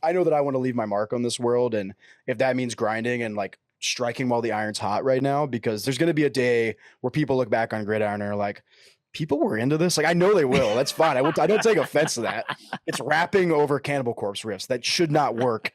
I know that I want to leave my mark on this world, and if that means grinding and like striking while the iron's hot right now, because there's going to be a day where people look back on Gridiron and are like, people were into this. Like, I know they will. That's fine. I don't take offense to that. It's rapping over Cannibal Corpse riffs. That should not work.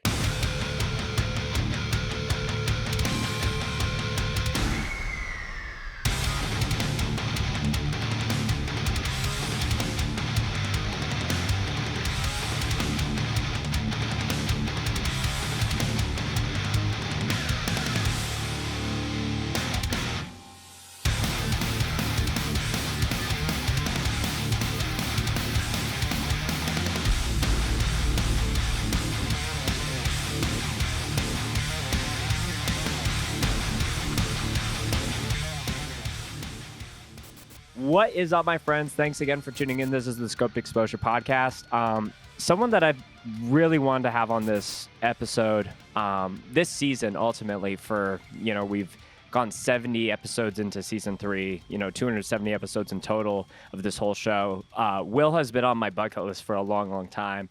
What is up, my friends? Thanks again for tuning in. This is the Scoped Exposure podcast. Someone that I really wanted to have on this episode, this season, ultimately, we've gone 70 episodes into season 3, 270 episodes in total of this whole show. Will has been on my bucket list for a long, long time.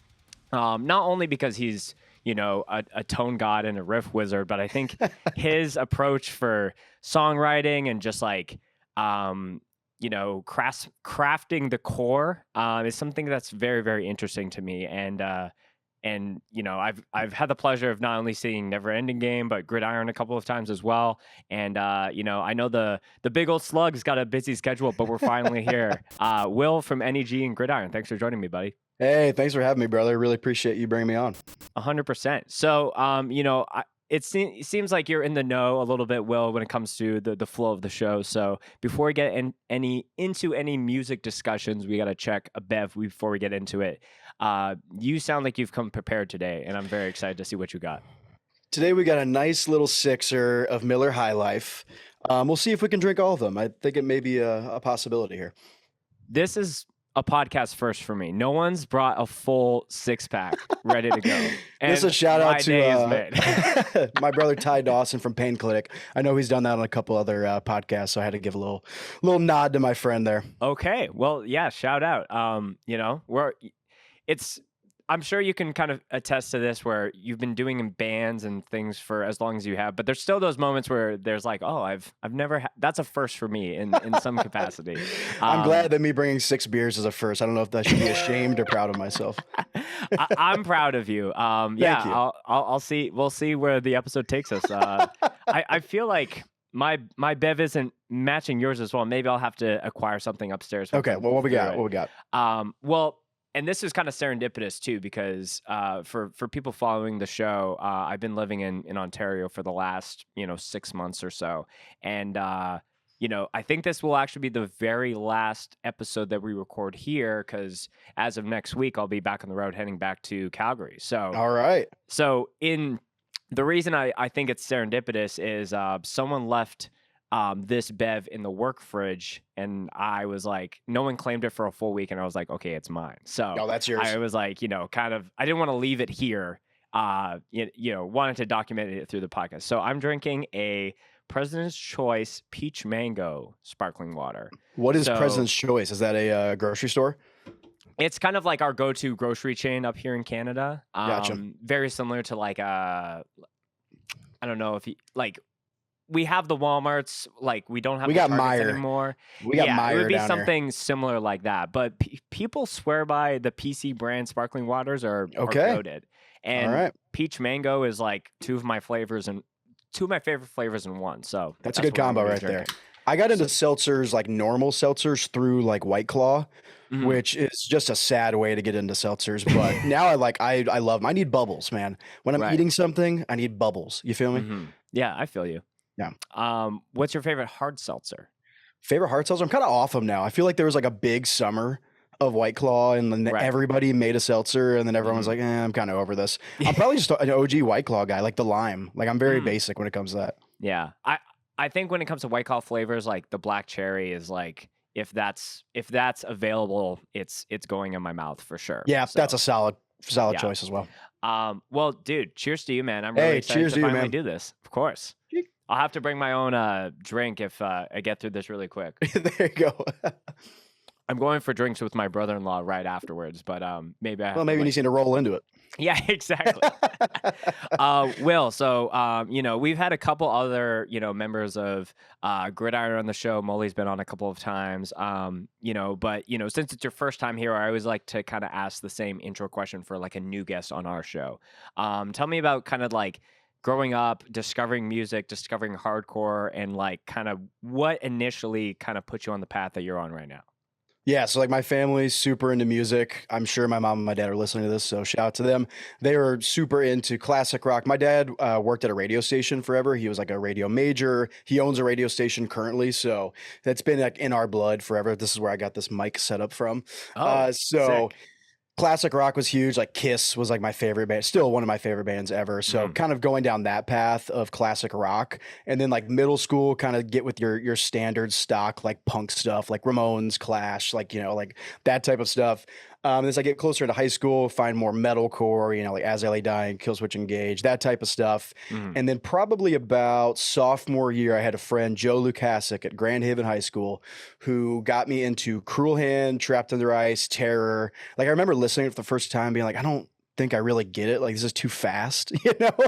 Not only because he's, a tone god and a riff wizard, but I think his approach for songwriting and just like, crafting the core is something that's very, very interesting to me. And I've had the pleasure of not only seeing Never Ending Game, but Gridiron a couple of times as well. And I know the big old slug's got a busy schedule, but we're finally here. Will from NEG and Gridiron, thanks for joining me, buddy. Hey, thanks for having me, brother. Really appreciate you bringing me on. 100%. So, it seems like you're in the know a little bit, Will, when it comes to the flow of the show. So before we get into any music discussions, we got to check a bev before we get into it. You sound like you've come prepared today, and I'm very excited to see what you got. Today we got a nice little sixer of Miller High Life. We'll see if we can drink all of them. I think it may be a possibility here. This is a podcast first for me. No one's brought a full 6-pack ready to go. And this is a shout out to my brother Ty Dawson from Pain Clinic. I know he's done that on a couple other podcasts, so I had to give a little nod to my friend there. Okay, well, yeah, shout out. I'm sure you can kind of attest to this, where you've been doing in bands and things for as long as you have, but there's still those moments where there's like, oh, I've never that's a first for me in some capacity. I'm glad that me bringing 6 beers is a first. I don't know if I should be ashamed or proud of myself. I'm proud of you. Thank you. I'll see. We'll see where the episode takes us. I feel like my bev isn't matching yours as well. Maybe I'll have to acquire something upstairs. Okay. Well, what we got? And this is kind of serendipitous too, because for people following the show, I've been living in Ontario for the last 6 months or so, and I think this will actually be the very last episode that we record here, because as of next week, I'll be back on the road heading back to Calgary. So all right. So the reason I think it's serendipitous is someone left this bev in the work fridge, and I was like, no one claimed it for a full week, and I was like, okay, it's mine. So that's yours. I was like, kind of, I didn't want to leave it here. Wanted to document it through the podcast. So I'm drinking a President's Choice Peach Mango sparkling water. What is President's Choice? Is that a grocery store? It's kind of like our go-to grocery chain up here in Canada. Gotcha. Very similar to like I don't know if we have the Walmarts, like we don't have the Targets Meijer anymore. We got Meijer. It would be down something similar like that. But people swear by the PC brand sparkling waters are goated. And all right. Peach Mango is like two of my favorite flavors in one. So that's a good combo right there. I got into seltzers, like normal seltzers, through like White Claw, which is just a sad way to get into seltzers. But now I love them. I need bubbles, man. When I'm eating something, I need bubbles. You feel me? Mm-hmm. Yeah, I feel you. Yeah. What's your favorite hard seltzer? Favorite hard seltzer? I'm kind of off them now. I feel like there was like a big summer of White Claw, and then everybody made a seltzer, and then everyone was like, I'm kind of over this. I'm probably just an OG White Claw guy, like the lime. Like I'm very basic when it comes to that. Yeah. I think when it comes to White Claw flavors, like the black cherry is like, if that's available, it's going in my mouth for sure. Yeah, so that's a solid choice as well. Well, dude, cheers to you, man. I'm really excited to finally do this. Of course. I'll have to bring my own drink if I get through this really quick. There you go. I'm going for drinks with my brother-in-law right afterwards, but maybe I have Well, to maybe you like. need to roll into it. Yeah, exactly. Will, so we've had a couple other members of Gridiron on the show. Molly's been on a couple of times. But since it's your first time here, I always like to kind of ask the same intro question for like a new guest on our show. Tell me about kind of like growing up, discovering music, discovering hardcore, and like kind of what initially kind of put you on the path that you're on right now. Yeah, so like my family's super into music. I'm sure my mom and my dad are listening to this, so shout out to them. They were super into classic rock. My dad worked at a radio station forever. He was like a radio major. He owns a radio station currently, so that's been like in our blood forever. This is where I got this mic set up from. Oh, So sick. classic rock was huge. Like Kiss was like my favorite band, still one of my favorite bands ever. So Mm. kind of going down that path of classic rock, and then like middle school, kind of get with your standard stock like punk stuff, like Ramones, Clash, like like that type of stuff. As I get closer to high school, find more metalcore, like As I Lay Dying, Killswitch Engage, that type of stuff. Mm. And then probably about sophomore year, I had a friend, Joe Lukasik at Grand Haven High School, who got me into Cruel Hand, Trapped Under Ice, Terror. Like I remember listening for the first time, being like, I don't think I really get it. Like this is too fast,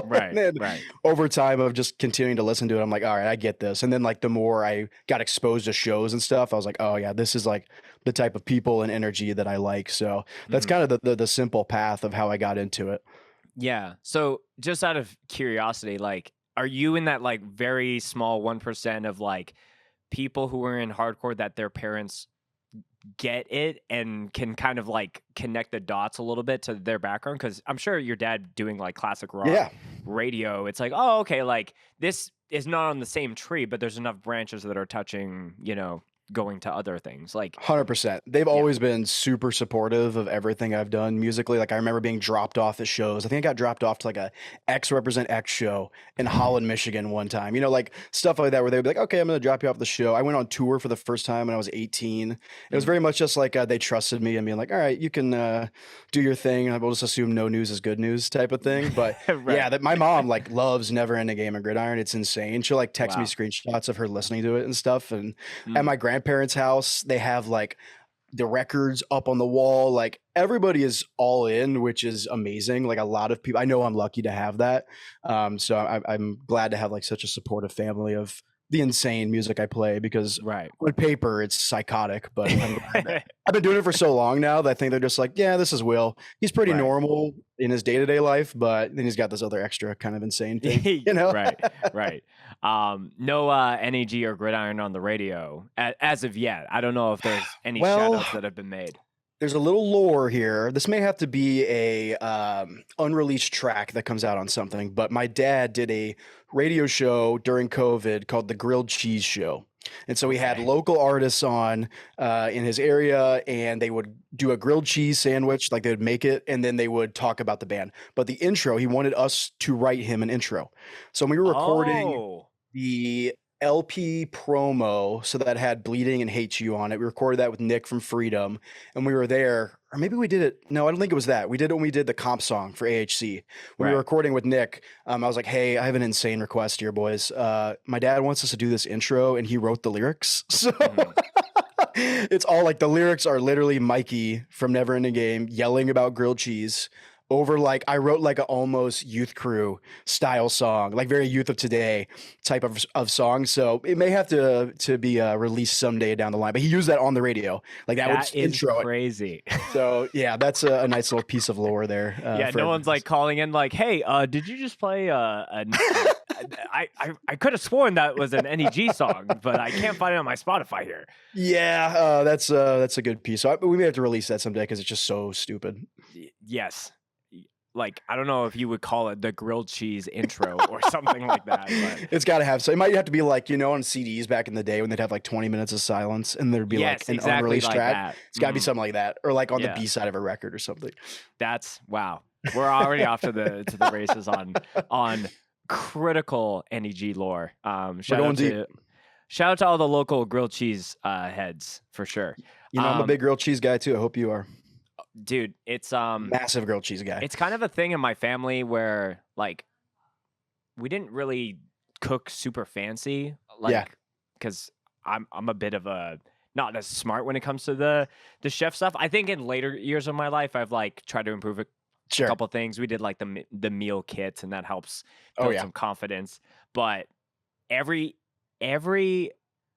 Right, And then right. over time of just continuing to listen to it, I'm like, all right, I get this. And then like the more I got exposed to shows and stuff, I was like, oh yeah, this is like the type of people and energy that I like. So that's Mhm. kind of the simple path of how I got into it. Yeah. So just out of curiosity, like, are you in that like very small 1% of like people who are in hardcore that their parents get it and can kind of like connect the dots a little bit to their background? Because I'm sure your dad doing like classic rock Yeah. radio, it's like, oh, okay, like this is not on the same tree, but there's enough branches that are touching, going to other things. Like, 100%. They've yeah. always been super supportive of everything I've done musically. Like I remember being dropped off at shows. I think I got dropped off to like a X Represent X show in Holland, Michigan one time. Like stuff like that where they'd be like, okay, I'm going to drop you off the show. I went on tour for the first time when I was 18. It was very much just like they trusted me and being like, all right, you can do your thing. And we'll just assume no news is good news type of thing. But Right. yeah, that my mom like loves Never Ending Game of Gridiron. It's insane. She'll like text me Wow. screenshots of her listening to it and stuff. And at Mm. my grandparents' house, they have like the records up on the wall. Like everybody is all in, which is amazing. Like a lot of people, I know I'm lucky to have that. So I'm glad to have like such a supportive family of the insane music I play, because Right. on paper it's psychotic, but I'm glad that I've been doing it for so long now that I think they're just like, yeah, this is Will. He's pretty Right. normal in his day-to-day life, but then he's got this other extra kind of insane thing, Right, right. No NAG or Gridiron on the radio as of yet. I don't know if there's any Well, shoutouts that have been made. there's a little lore here. This may have to be a unreleased track that comes out on something, but my dad did a radio show during COVID called The Grilled Cheese Show. And so he had Okay. local artists on in his area, and they would do a grilled cheese sandwich, like they would make it, and then they would talk about the band. But the intro, he wanted us to write him an intro. So when we were recording Oh, the LP promo, so that had Bleeding and Hate You on it. We recorded that with Nick from Freedom, and we were there, or maybe we did it. No, I don't think it was that. We did it when we did the comp song for AHC. When we were right. recording with Nick, I was like, hey, I have an insane request here, boys. My dad wants us to do this intro, and he wrote the lyrics. So Mhm. it's all like the lyrics are literally Mikey from Never Ending Game yelling about grilled cheese over like I wrote like a almost Youth Crew style song, like very Youth of Today type of song. So it may have to be released someday down the line. But he used that on the radio, like that would That is intro it. crazy. So yeah, that's a nice little piece of lore there. Yeah, for no one's everyone. like calling in like, "Hey, did you just play I could have sworn that was an NEG song, but I can't find it on my Spotify here." Yeah, that's a good piece. So we may have to release that someday because it's just so stupid. Yes. Like, I don't know if you would call it the grilled cheese intro or something like that. But It's got to have, so it might have to be like, on CDs back in the day when they'd have like 20 minutes of silence and there'd be yes, like an exactly unreleased like track. that. It's got to be Mhm. something like that, or like on Yeah. the B side of a record or something. That's wow. We're already off to the races on critical NEG lore. Shout going out deep. to all the local grilled cheese heads for sure. I'm a big grilled cheese guy too. I hope you are. Dude, it's Massive grilled cheese guy. it's kind of a thing in my family where like we didn't really cook super fancy, Yeah. like because I'm a bit of a not as smart when it comes to the chef stuff. I think in later years of my life, I've like tried to improve a Sure. couple things. We did like the meal kits, and that helps Oh build yeah. some confidence. But every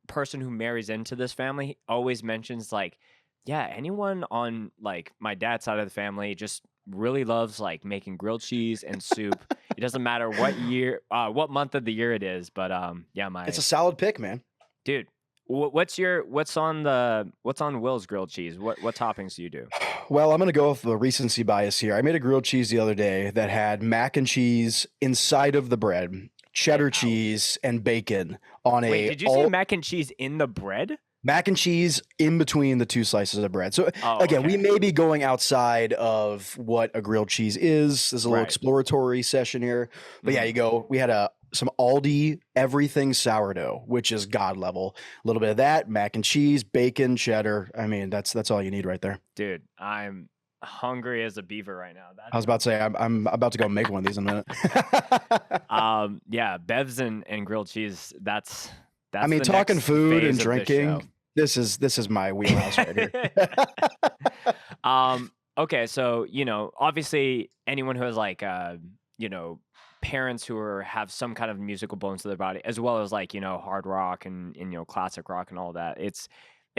person who marries into this family always mentions like, yeah, anyone on like my dad's side of the family just really loves like making grilled cheese and soup. It doesn't matter what month of the year it is, but yeah, It's my a solid pick, man. dude, what's on Will's grilled cheese? What toppings do you do? Well, I'm gonna go with the recency bias here. I made a grilled cheese the other day that had mac and cheese inside of the bread, cheddar Wow. cheese, and bacon on Wait, a did you say mac and cheese in the bread? mac and cheese in between the two slices of bread. So Oh, again, we okay. may be going outside of what a grilled cheese is. This is a little Right. exploratory session here. But yeah, Mhm. we had some Aldi everything sourdough, which is god level. A little bit of that, mac and cheese, bacon, cheddar. I mean, that's all you need right there. Dude, I'm hungry as a beaver right now. I was about to say I'm about to go make one of these in a minute. Yeah, bevs and grilled cheese. That's I mean, the talking next food and phase of this show. drinking, this is my wheelhouse right here. Okay, so obviously anyone who has like parents who have some kind of musical bones to their body, as well as like hard rock and classic rock and all that. It's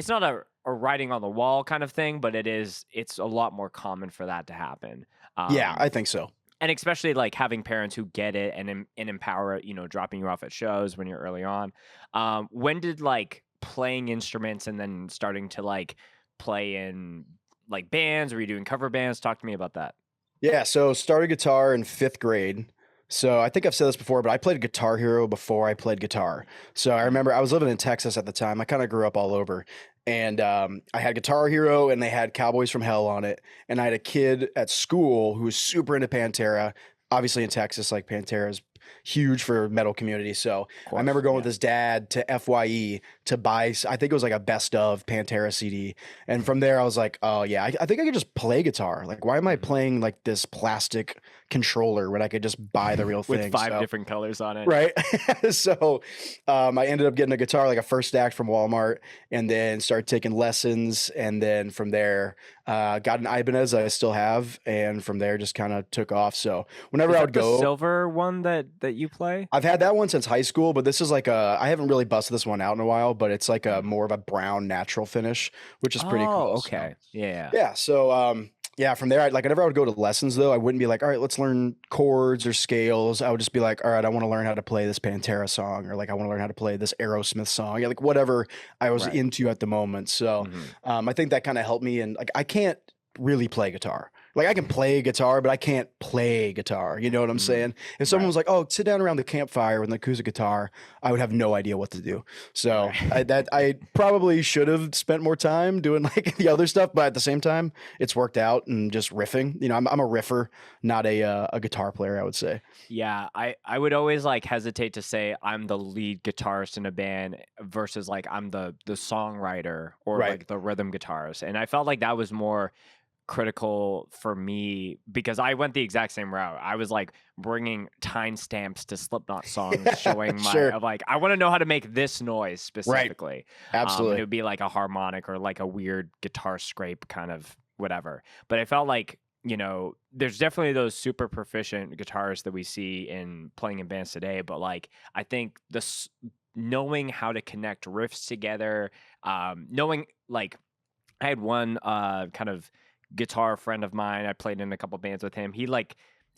not a writing on the wall kind of thing, but it's a lot more common for that to happen. Yeah, I think so. And especially like having parents who get it and empower it, dropping you off at shows when you're early on. When did like playing instruments and then starting to like play in like bands? Were you doing cover bands? Talk to me about that. Yeah, so started guitar in 5th grade. So I think I've said this before, but I played Guitar Hero before I played guitar. So I remember I was living in Texas at the time. I kind of grew up all over. And I had Guitar Hero and they had Cowboys from Hell on it. And I had a kid at school who was super into Pantera. Obviously in Texas, like Pantera is huge for metal community. So Of I course, remember going with yeah. his dad to FYE to buy, I think it was like a best of Pantera CD. And from there, I was like, oh, yeah, I think I could just play guitar. Like, why am I Mhm. playing like this plastic controller when I could just buy the real With thing? 5 So, different colors on it. right. So I ended up getting a guitar, like a first act from Walmart, and then started taking lessons. And then from there, got an Ibanez that I still have. And from there, just kind of took off. So whenever Is I that would the go, silver one that you play? I've had that one since high school, but this is like I haven't really busted this one out in a while, but it's like a Mhm. more of a brown natural finish, which is pretty Oh, cool. okay. Yeah. Yeah. So, yeah, from there, whenever I would go to lessons though, I wouldn't be like, all right, let's learn chords or scales. I would just be like, all right, I want to learn how to play this Pantera song, or like, I want to learn how to play this Aerosmith song. Yeah, like whatever I was Right. into at the moment. So, Mhm. I think that kind of helped me. And like, I can't really play guitar. Like I can play guitar, but I can't play guitar. You know what I'm Mhm. saying? If someone Right. was like, "Oh, sit down around the campfire with an acoustic guitar," I would have no idea what to do. So Right. I probably should have spent more time doing like the other stuff, but at the same time, it's worked out and just riffing. I'm a riffer, not a guitar player. I would say. Yeah, I would always like hesitate to say I'm the lead guitarist in a band versus like I'm the songwriter or Right. like the rhythm guitarist. And I felt like that was more critical for me because I went the exact same route. I was like bringing timestamps to Slipknot songs, showing Sure. of like I want to know how to make this noise Right. specifically. And it Absolutely. would be like a harmonic or like a weird guitar scrape kind of whatever. But I felt like there's definitely those super proficient guitarists that we see in playing in bands today. But like I think this knowing how to connect riffs together, knowing like I had one kind of guitar friend of mine. I played in a couple bands with him. He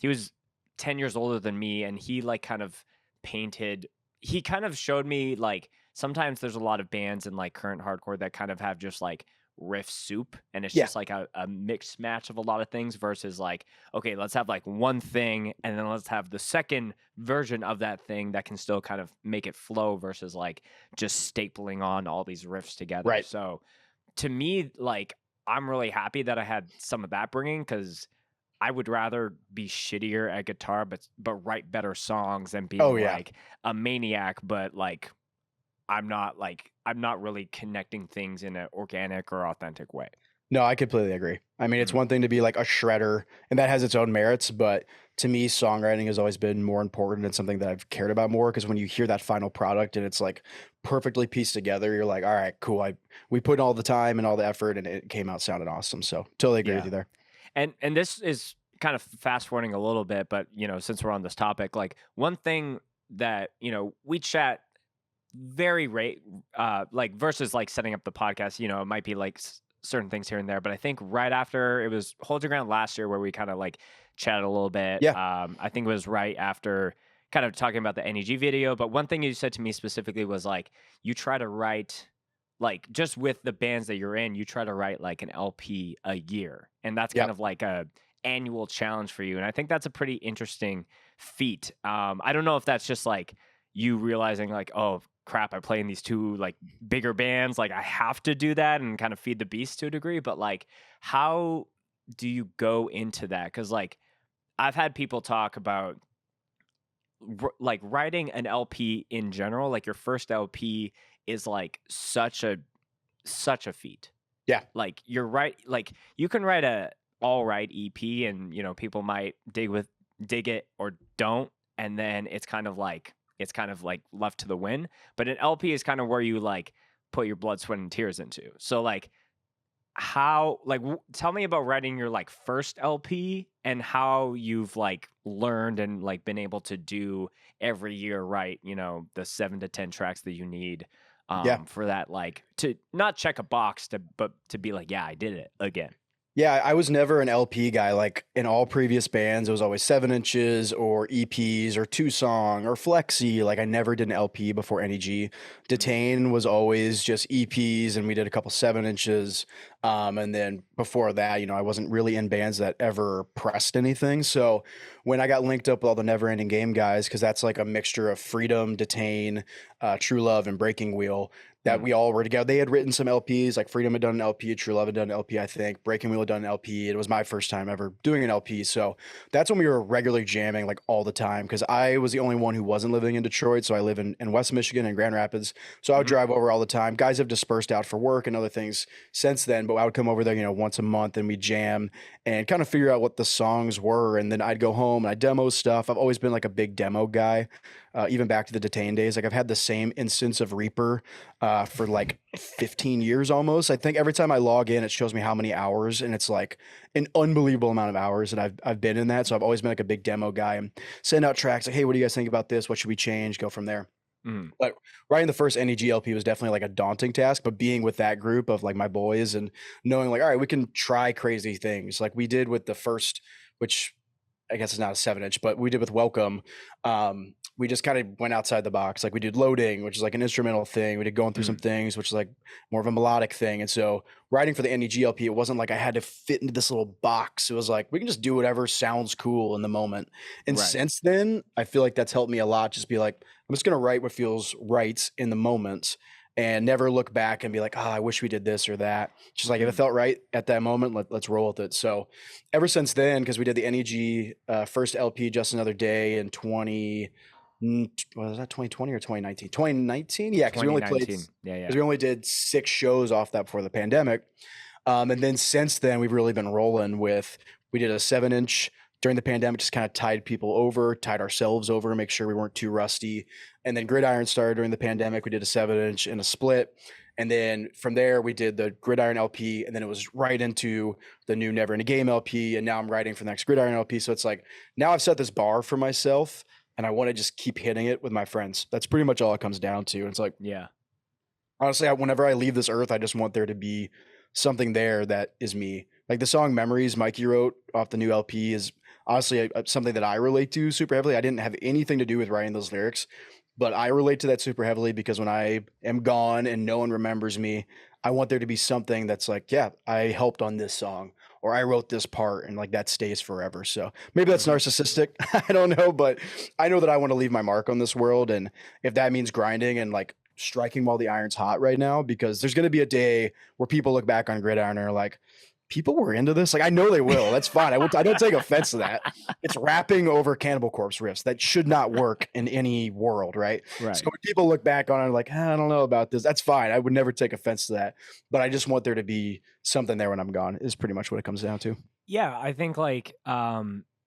was 10 years older than me and he like kind of painted he kind of showed me like sometimes there's a lot of bands in like current hardcore that kind of have just like riff soup and it's Yeah. just like a mixed match of a lot of things versus like okay, let's have like one thing and then let's have the second version of that thing that can still kind of make it flow versus like just stapling on all these riffs together. Right. So to me, like I'm really happy that I had some of that bringing because I would rather be shittier at guitar, but write better songs than being Oh yeah. like a maniac. But like I'm not really connecting things in an organic or authentic way. No, I completely agree. I mean, it's one thing to be like a shredder, and that has its own merits, but to me, songwriting has always been more important and something that I've cared about more because when you hear that final product and it's like perfectly pieced together, you're like, all right, cool. We put in all the time and all the effort and it came out sounding awesome. So totally agree with Yeah. you there. And this is kind of fast forwarding a little bit, but since we're on this topic, like one thing that, we chat very rate like versus like setting up the podcast, it might be like certain things here and there, but I think right after it was Hold Your Ground last year where we kind of like chatted a little bit. Yeah. I think it was right after kind of talking about the NEG video, but one thing you said to me specifically was like you try to write like just with the bands that you're in, you try to write like an LP a year. And that's kind Yep. of like a annual challenge for you. And I think that's a pretty interesting feat. I don't know if that's just like you realizing like, oh crap, I play in these two like bigger bands, like I have to do that and kind of feed the beast to a degree, but like how do you go into that? Because like I've had people talk about like writing an LP in general, like your first LP is like such a feat. Yeah. Like you're right, like you can write a all right EP and people might dig it or don't, and then it's kind of like left to the wind. But an LP is kind of where you like put your blood, sweat, and tears into. So like how like tell me about writing your like first LP and how you've like learned and like been able to do every year write the 7 to 10 tracks that you need Yeah. for that, like to not check a box but to be like, yeah, I did it again. Yeah, I was never an LP guy. Like in all previous bands, it was always 7 inches or EPs or 2 song or flexi. Like I never did an LP before NEG. Detain was always just EPs, and we did a couple 7 inches. And then before that, I wasn't really in bands that ever pressed anything. So when I got linked up with all the Never Ending Game guys, because that's like a mixture of Freedom, Detain, True Love, and Breaking Wheel, that we all were together. They had written some LPs, like Freedom had done an LP, True Love had done an LP, I think. Breaking Wheel had done an LP. It was my first time ever doing an LP. So that's when we were regularly jamming like all the time because I was the only one who wasn't living in Detroit. So I live in West Michigan and Grand Rapids. So I would drive over all the time. Guys have dispersed out for work and other things since then, but I would come over there, once a month and we'd jam and kind of figure out what the songs were. And then I'd go home and I'd demo stuff. I've always been like a big demo guy. Even back to the Detain days, like I've had the same instance of Reaper for like 15 years almost. I think every time I log in, it shows me how many hours, and it's like an unbelievable amount of hours that I've been in that. So I've always been like a big demo guy and send out tracks like, hey, what do you guys think about this? What should we change? Go from there. But writing the first NEG LP was definitely like a daunting task, but being with that group of like my boys and knowing like, all right, we can try crazy things like we did with the first, which I guess it's not a 7 inch, but we did with Welcome. We just kind of went outside the box. Like we did Loading, which is like an instrumental thing. We did Going Through Some Things, which is like more of a melodic thing. And so writing for the NEG LP, it wasn't like I had to fit into this little box. It was like, we can just do whatever sounds cool in the moment. And Right. since then, I feel like that's helped me a lot. Just be like, I'm just going to write what feels right in the moment and never look back and be like, oh, I wish we did this or that. Just like if it felt right at that moment, let's roll with it. So ever since then, because we did the NEG first LP, Just Another Day in was that 2020 or 2019? 2019? Yeah, because we only played, because we only did 6 shows off that before the pandemic. And then since then, we've really been rolling with, we did a 7 inch during the pandemic, just kind of tied people over, tied ourselves over, make sure we weren't too rusty. And then Gridiron started during the pandemic. We did a 7 inch and a split. And then from there, we did the Gridiron LP, and then it was right into the new Never Ending Game LP. And now I'm writing for the next Gridiron LP. So it's like, now I've set this bar for myself, and I want to just keep hitting it with my friends. That's pretty much all it comes down to. And it's like, Yeah. honestly, whenever I leave this earth, I just want there to be something there that is me. Like the song Memories Mikey wrote off the new LP is honestly something that I relate to super heavily. I didn't have anything to do with writing those lyrics, but I relate to that super heavily because when I am gone and no one remembers me, I want there to be something that's like, yeah, I helped on this song or I wrote this part, and like that stays forever. So maybe that's narcissistic. I don't know, but I know that I want to leave my mark on this world. And if that means grinding and like striking while the iron's hot right now, because there's going to be a day where people look back on Gridiron and are like, people were into this. Like, I know they will. That's fine. I don't take offense to that. It's rapping over Cannibal Corpse riffs. That should not work in any world, right? Right. So when people look back on it like, I don't know about this, that's fine. I would never take offense to that. But I just want there to be something there when I'm gone, is pretty much what it comes down to. Yeah, I think like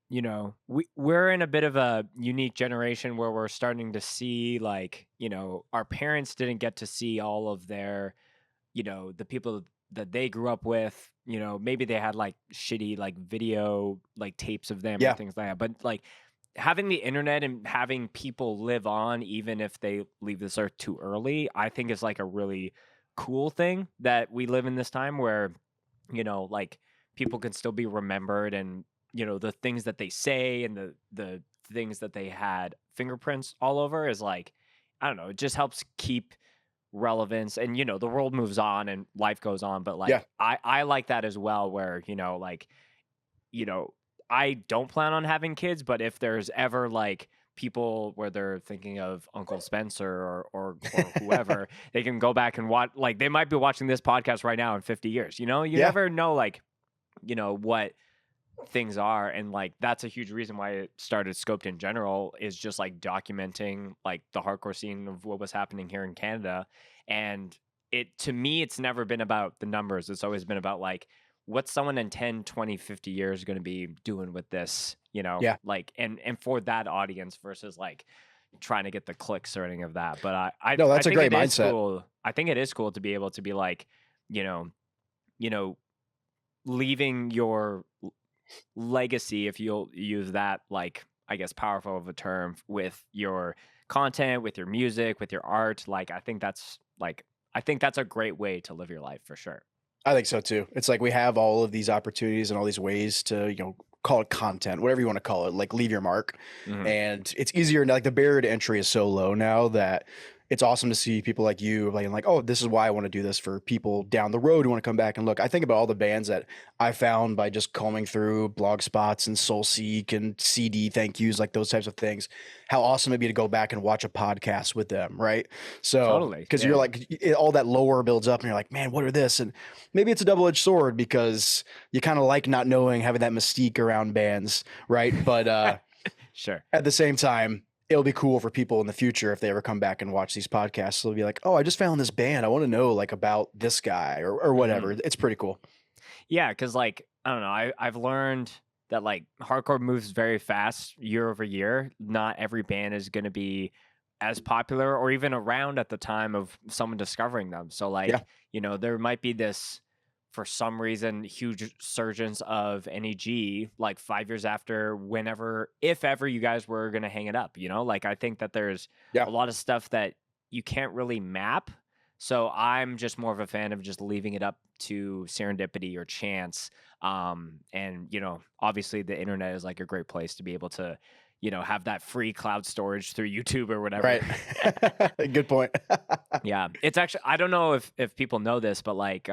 you know, we're in a bit of a unique generation where we're starting to see like, you know, our parents didn't get to see all of their, you know, the people that they grew up with, you know, maybe they had like shitty like video like tapes of them Yeah. or things like that. But like having the internet and having people live on even if they leave this earth too early, I think is like a really cool thing that we live in this time where, you know, like people can still be remembered and, you know, the things that they say and the things that they had fingerprints all over is like, I don't know, it just helps keep relevance. And, you know, the world moves on and life goes on. But like, Yeah. I like that as well, where, you know, like, you know, I don't plan on having kids, but if there's ever like people where they're thinking of Uncle Spencer or whoever, they can go back and watch, like they might be watching this podcast right now in 50 years, you know, you Yeah. never know, like, you know, what things are. And like, that's a huge reason why it started Scoped in general, is just like documenting like the hardcore scene of what was happening here in Canada. And it, to me, it's never been about the numbers. It's always been about like, what's someone in 10, 20, 50 years going to be doing with this, you know, Yeah. like, and for that audience versus like trying to get the clicks or anything of that. But No, I that's a think great it is mindset. cool. I think it is cool to be able to be like, you know, leaving your legacy, if you'll use that, like, I guess, powerful of a term, with your content, with your music, with your art. Like, I think that's a great way to live your life for sure. I think so too. It's like we have all of these opportunities and all these ways to, you know, call it content, whatever you want to call it, like leave your mark. Mhm. And it's easier. Like the barrier to entry is so low now that it's awesome to see people like you like, oh, this is why I want to do this for people down the road who want to come back and look. I think about all the bands that I found by just combing through blog spots and Soulseek and CD thank yous, like those types of things. How awesome it'd be to go back and watch a podcast with them, right? So, Totally, because yeah. you're like, all that lore builds up and you're like, man, what are this? And maybe it's a double-edged sword because you kind of like not knowing, having that mystique around bands, right? But Sure. at the same time, it'll be cool for people in the future if they ever come back and watch these podcasts. They'll be like, oh, I just found this band. I want to know like about this guy or whatever. It's pretty cool. Yeah, because like, I don't know, I've learned that like hardcore moves very fast year over year. Not every band is going to be as popular or even around at the time of someone discovering them. So like, Yeah. you know, there might be this, for some reason, huge surgence of NEG like 5 years after, whenever, if ever you guys were going to hang it up, you know, like I think that there's Yeah. a lot of stuff that you can't really map. So I'm just more of a fan of just leaving it up to serendipity or chance. And, you know, obviously the internet is like a great place to be able to, you know, have that free cloud storage through YouTube or whatever. Right. Good point. Yeah. It's actually, I don't know if people know this, but like,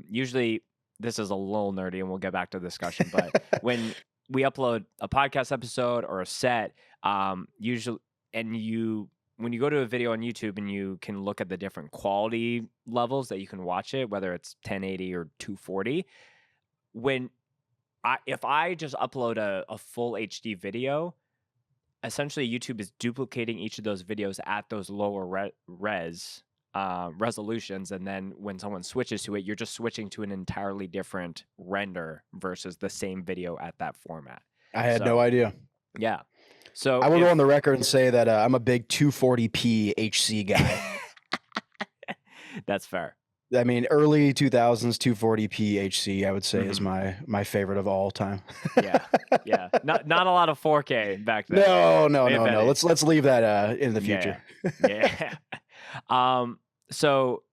usually this is a little nerdy and we'll get back to the discussion, but when we upload a podcast episode or a set, usually, and when you go to a video on YouTube and you can look at the different quality levels that you can watch it, whether it's 1080 or 240, if I just upload a full HD video, essentially YouTube is duplicating each of those videos at those lower resolutions, and then when someone switches to it, you're just switching to an entirely different render versus the same video at that format. I had no idea. Yeah. So I will go on the record and say that I'm a big 240p HC guy. That's fair. I mean, early 2000s 240p HC, I would say, is Mhm. my favorite of all time. Yeah. Not a lot of 4K back then. No. If any. Let's leave that in the future. Yeah. So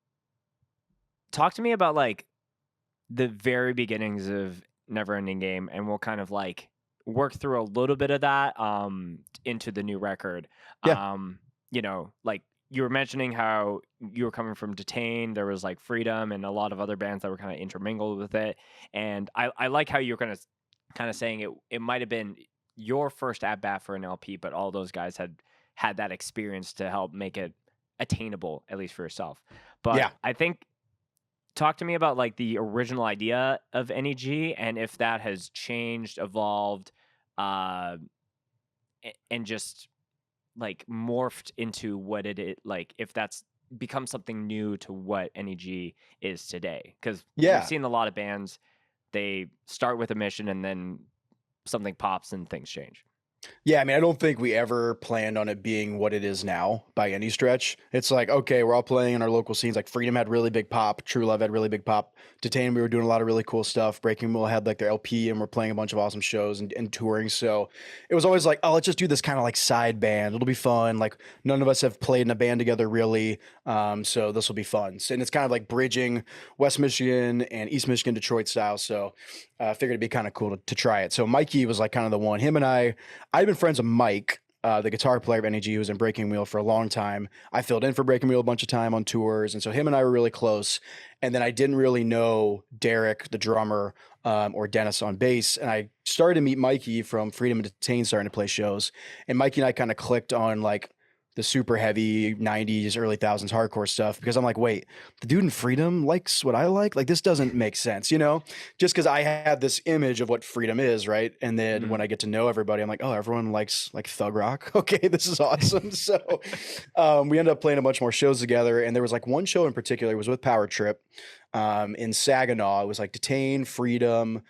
talk to me about like the very beginnings of Neverending Game, and we'll kind of like work through a little bit of that into the new record. Yeah. You know, like you were mentioning how you were coming from Detain, there was like Freedom and a lot of other bands that were kind of intermingled with it. And I like how you're kind of saying it might have been your first at bat for an LP, but all those guys had that experience to help make it attainable, at least for yourself. But Yeah. I think talk to me about like the original idea of NEG and if that has changed, evolved, and just like morphed into what it like if that's become something new to what NEG is today. Because we've Yeah. seen a lot of bands, they start with a mission and then something pops and things change. Yeah, I mean, I don't think we ever planned on it being what it is now by any stretch. It's like, okay, we're all playing in our local scenes. Like Freedom had really big pop, True Love had really big pop. Detain, we were doing a lot of really cool stuff. Breaking Wheel had like their LP, and we're playing a bunch of awesome shows and touring. So it was always like, oh, let's just do this kind of like side band. It'll be fun. Like none of us have played in a band together really, so this will be fun. And it's kind of like bridging West Michigan and East Michigan, Detroit style. So I figured it'd be kind of cool to try it. So Mikey was like kind of the one. Him and I've been friends with Mike, the guitar player of NEG, who was in Breaking Wheel for a long time. I filled in for Breaking Wheel a bunch of time on tours, and so him and I were really close. And then I didn't really know Derek, the drummer, or Dennis on bass. And I started to meet Mikey from Freedom and Detain, starting to play shows. And Mikey and I kind of clicked on like the super heavy 90s, early thousands hardcore stuff because I'm like, wait, the dude in Freedom likes what I like? Like, this doesn't make sense, you know? Just because I had this image of what Freedom is, right? And then when I get to know everybody, I'm like, oh, everyone likes like thug rock. Okay, this is awesome. So we ended up playing a bunch more shows together. And there was like one show in particular, it was with Power Trip in Saginaw. It was like Detain, Freedom,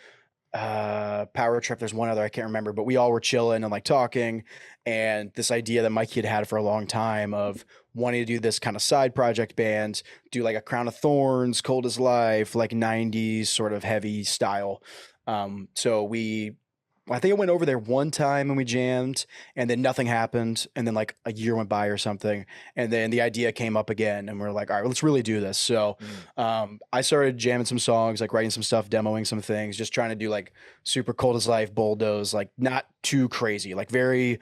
Power Trip. There's one other I can't remember, but we all were chilling and like talking. And this idea that Mikey had for a long time of wanting to do this kind of side project band, do like a Crown of Thorns, Cold as Life, like 90s sort of heavy style. So I think I went over there one time and we jammed, and then nothing happened. And then like a year went by or something. And then the idea came up again, and we're like, all right, let's really do this. So I started jamming some songs, like writing some stuff, demoing some things, just trying to do like super Cold as Life, Bulldoze, like not too crazy, like very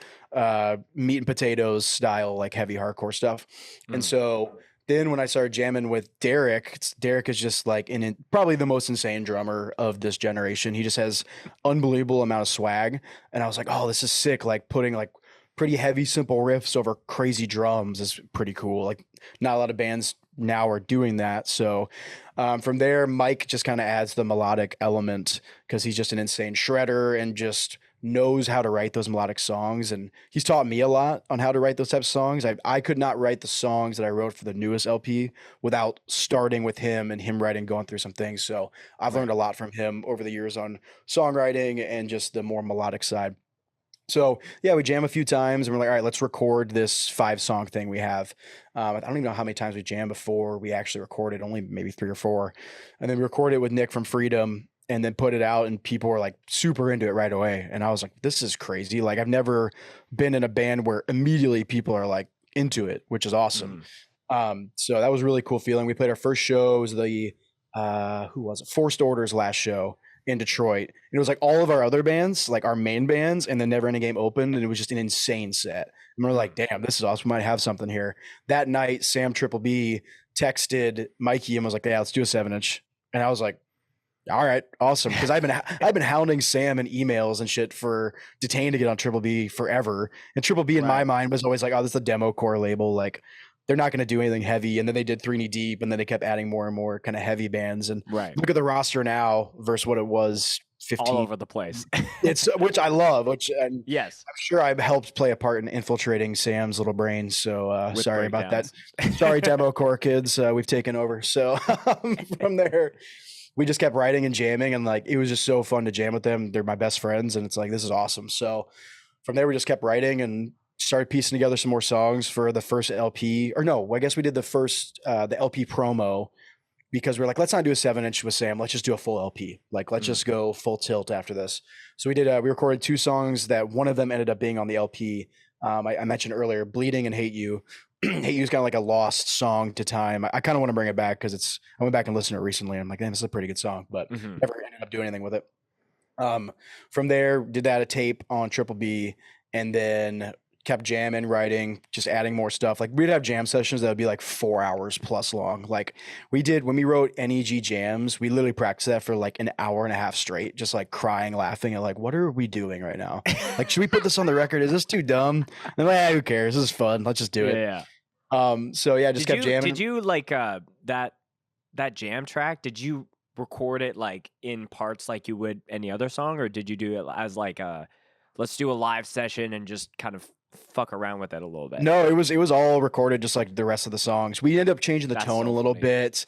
meat and potatoes style, like heavy hardcore stuff. And so then when I started jamming with Derek, Derek is just like probably the most insane drummer of this generation. He just has unbelievable amount of swag. And I was like, oh, this is sick. Like putting like pretty heavy, simple riffs over crazy drums is pretty cool. Like not a lot of bands now are doing that. So from there, Mike just kind of adds the melodic element because he's just an insane shredder and just knows how to write those melodic songs, and he's taught me a lot on how to write those types of songs. I could not write the songs that I wrote for the newest LP without starting with him and him writing, going through some things. So I've learned a lot from him over the years on songwriting and just the more melodic side. So yeah, we jam a few times and we're like, all right, let's record this 5-song thing we have. I don't even know how many times we jammed before we actually recorded, only maybe 3 or 4. And then we recorded it with Nick from Freedom and then put it out, and people were like super into it right away. And I was like, this is crazy. Like I've never been in a band where immediately people are like into it, which is awesome. So that was a really cool feeling. We played our first show. It was the, who was it? Forced Order's last show in Detroit. And it was like all of our other bands, like our main bands, and then Never Ending Game opened, and it was just an insane set. And we're like, damn, this is awesome. We might have something here. That night, Sam Triple B texted Mikey and was like, yeah, let's do a 7-inch. And I was like, all right, awesome. Because I've been hounding Sam in emails and shit for Detain to get on Triple B forever. And Triple B in my mind was always like, oh, this is a demo core label. Like they're not going to do anything heavy. And then they did 3 Knee Deep, and then they kept adding more and more kind of heavy bands. And look at the roster now versus what it was 15. All over the place. It's which I love. Yes, I'm sure I've helped play a part in infiltrating Sam's little brain. So sorry about that. Sorry, demo core kids. We've taken over. So from there, we just kept writing and jamming, and like it was just so fun to jam with them. They're my best friends, and it's like this is awesome. So from there, we just kept writing and started piecing together some more songs for the first LP. Or no, I guess we did the LP promo because we're like, let's not do a 7-inch with Sam. Let's just do a full LP. Like let's just go full tilt after this. So we did. We recorded 2 songs that one of them ended up being on the LP. I mentioned earlier, Bleeding and Hate You. Hate You is kind of like a lost song to time. I kind of want to bring it back because I went back and listened to it recently. And I'm like, damn, this is a pretty good song, but never ended up doing anything with it. From there, did that a tape on Triple B, and then kept jamming, writing, just adding more stuff. Like we'd have jam sessions that would be like 4 hours plus long. Like we did when we wrote NEG jams, we literally practiced that for like an hour and a half straight, just like crying, laughing, and like, what are we doing right now? Like, should we put this on the record? Is this too dumb? And I'm like, who cares? This is fun. Let's just do it. Yeah. So yeah, just kept jamming. Did you like that that jam track, did you record it like in parts like you would any other song, or did you do it as like a let's do a live session and just kind of fuck around with it a little bit? No, it was all recorded just like the rest of the songs. We ended up changing the That's tone so a little funny. bit,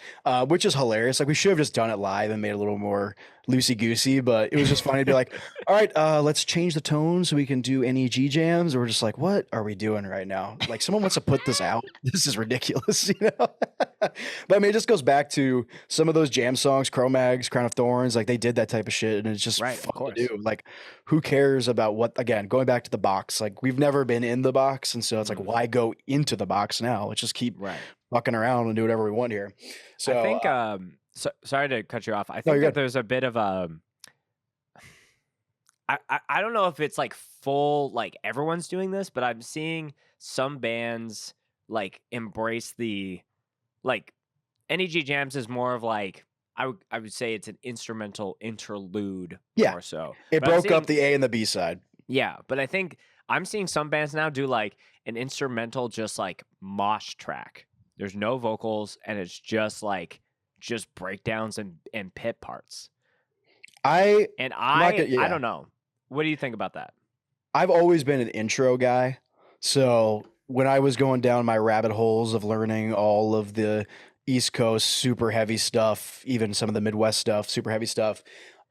which is hilarious. Like we should have just done it live and made it a little more loosey goosey, but it was just funny to be like, all right, let's change the tone so we can do NEG jams. We're just like, what are we doing right now? Like someone wants to put this out. This is ridiculous, you know? But I mean, it just goes back to some of those jam songs, Cro-Mags, Crown of Thorns, like they did that type of shit, and it's just Right, of fun course. to do. Like, who cares about what? Again, going back to the box, like we've never been in the box, and so it's like, why go into the box now? Let's just keep Right. fucking around and do whatever we want here. So I think sorry to cut you off. I No, think you're that good. there's a bit of I don't know if it's like full like everyone's doing this, but I'm seeing some bands like embrace the like NEG Jams is more of like I would say it's an instrumental interlude Yeah. more so. It But I'm broke up seeing- the A and the B side. Yeah, but I think I'm seeing some bands now do like an instrumental just like mosh track. There's no vocals and it's just breakdowns and pit parts. I And not gonna- I yeah. don't know. What do you think about that? I've always been an intro guy. So when I was going down my rabbit holes of learning all of the East Coast super heavy stuff, even some of the Midwest stuff, super heavy stuff,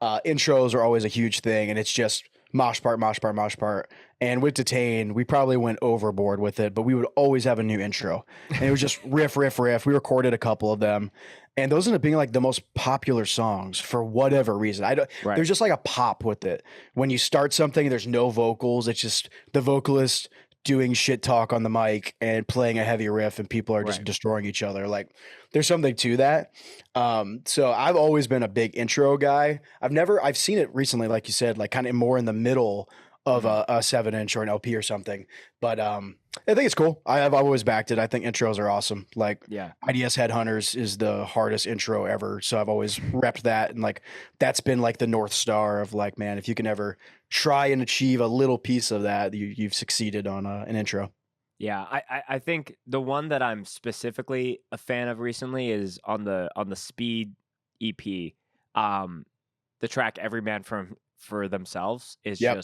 intros are always a huge thing. And it's just mosh part, mosh part, mosh part. And with Detain, we probably went overboard with it, but we would always have a new intro. And it was just riff, riff, riff. We recorded a couple of them. And those ended up being like the most popular songs for whatever reason. I don't. Right. There's just like a pop with it. When you start something, there's no vocals. It's just the vocalist doing shit talk on the mic and playing a heavy riff, and people are just Right. destroying each other. Like there's something to that. So I've always been a big intro guy. I've seen it recently, like you said, like kind of more in the middle of a 7-inch or an LP or something. But I think it's cool. I've always backed it. I think intros are awesome. Like Yeah. IDS Headhunters is the hardest intro ever. So I've always repped that. And like, that's been like the North Star of like, man, if you can ever try and achieve a little piece of that, you've succeeded on an intro. Yeah, I think the one that I'm specifically a fan of recently is on the Speed EP. The track "Every Man for Themselves" is Yep.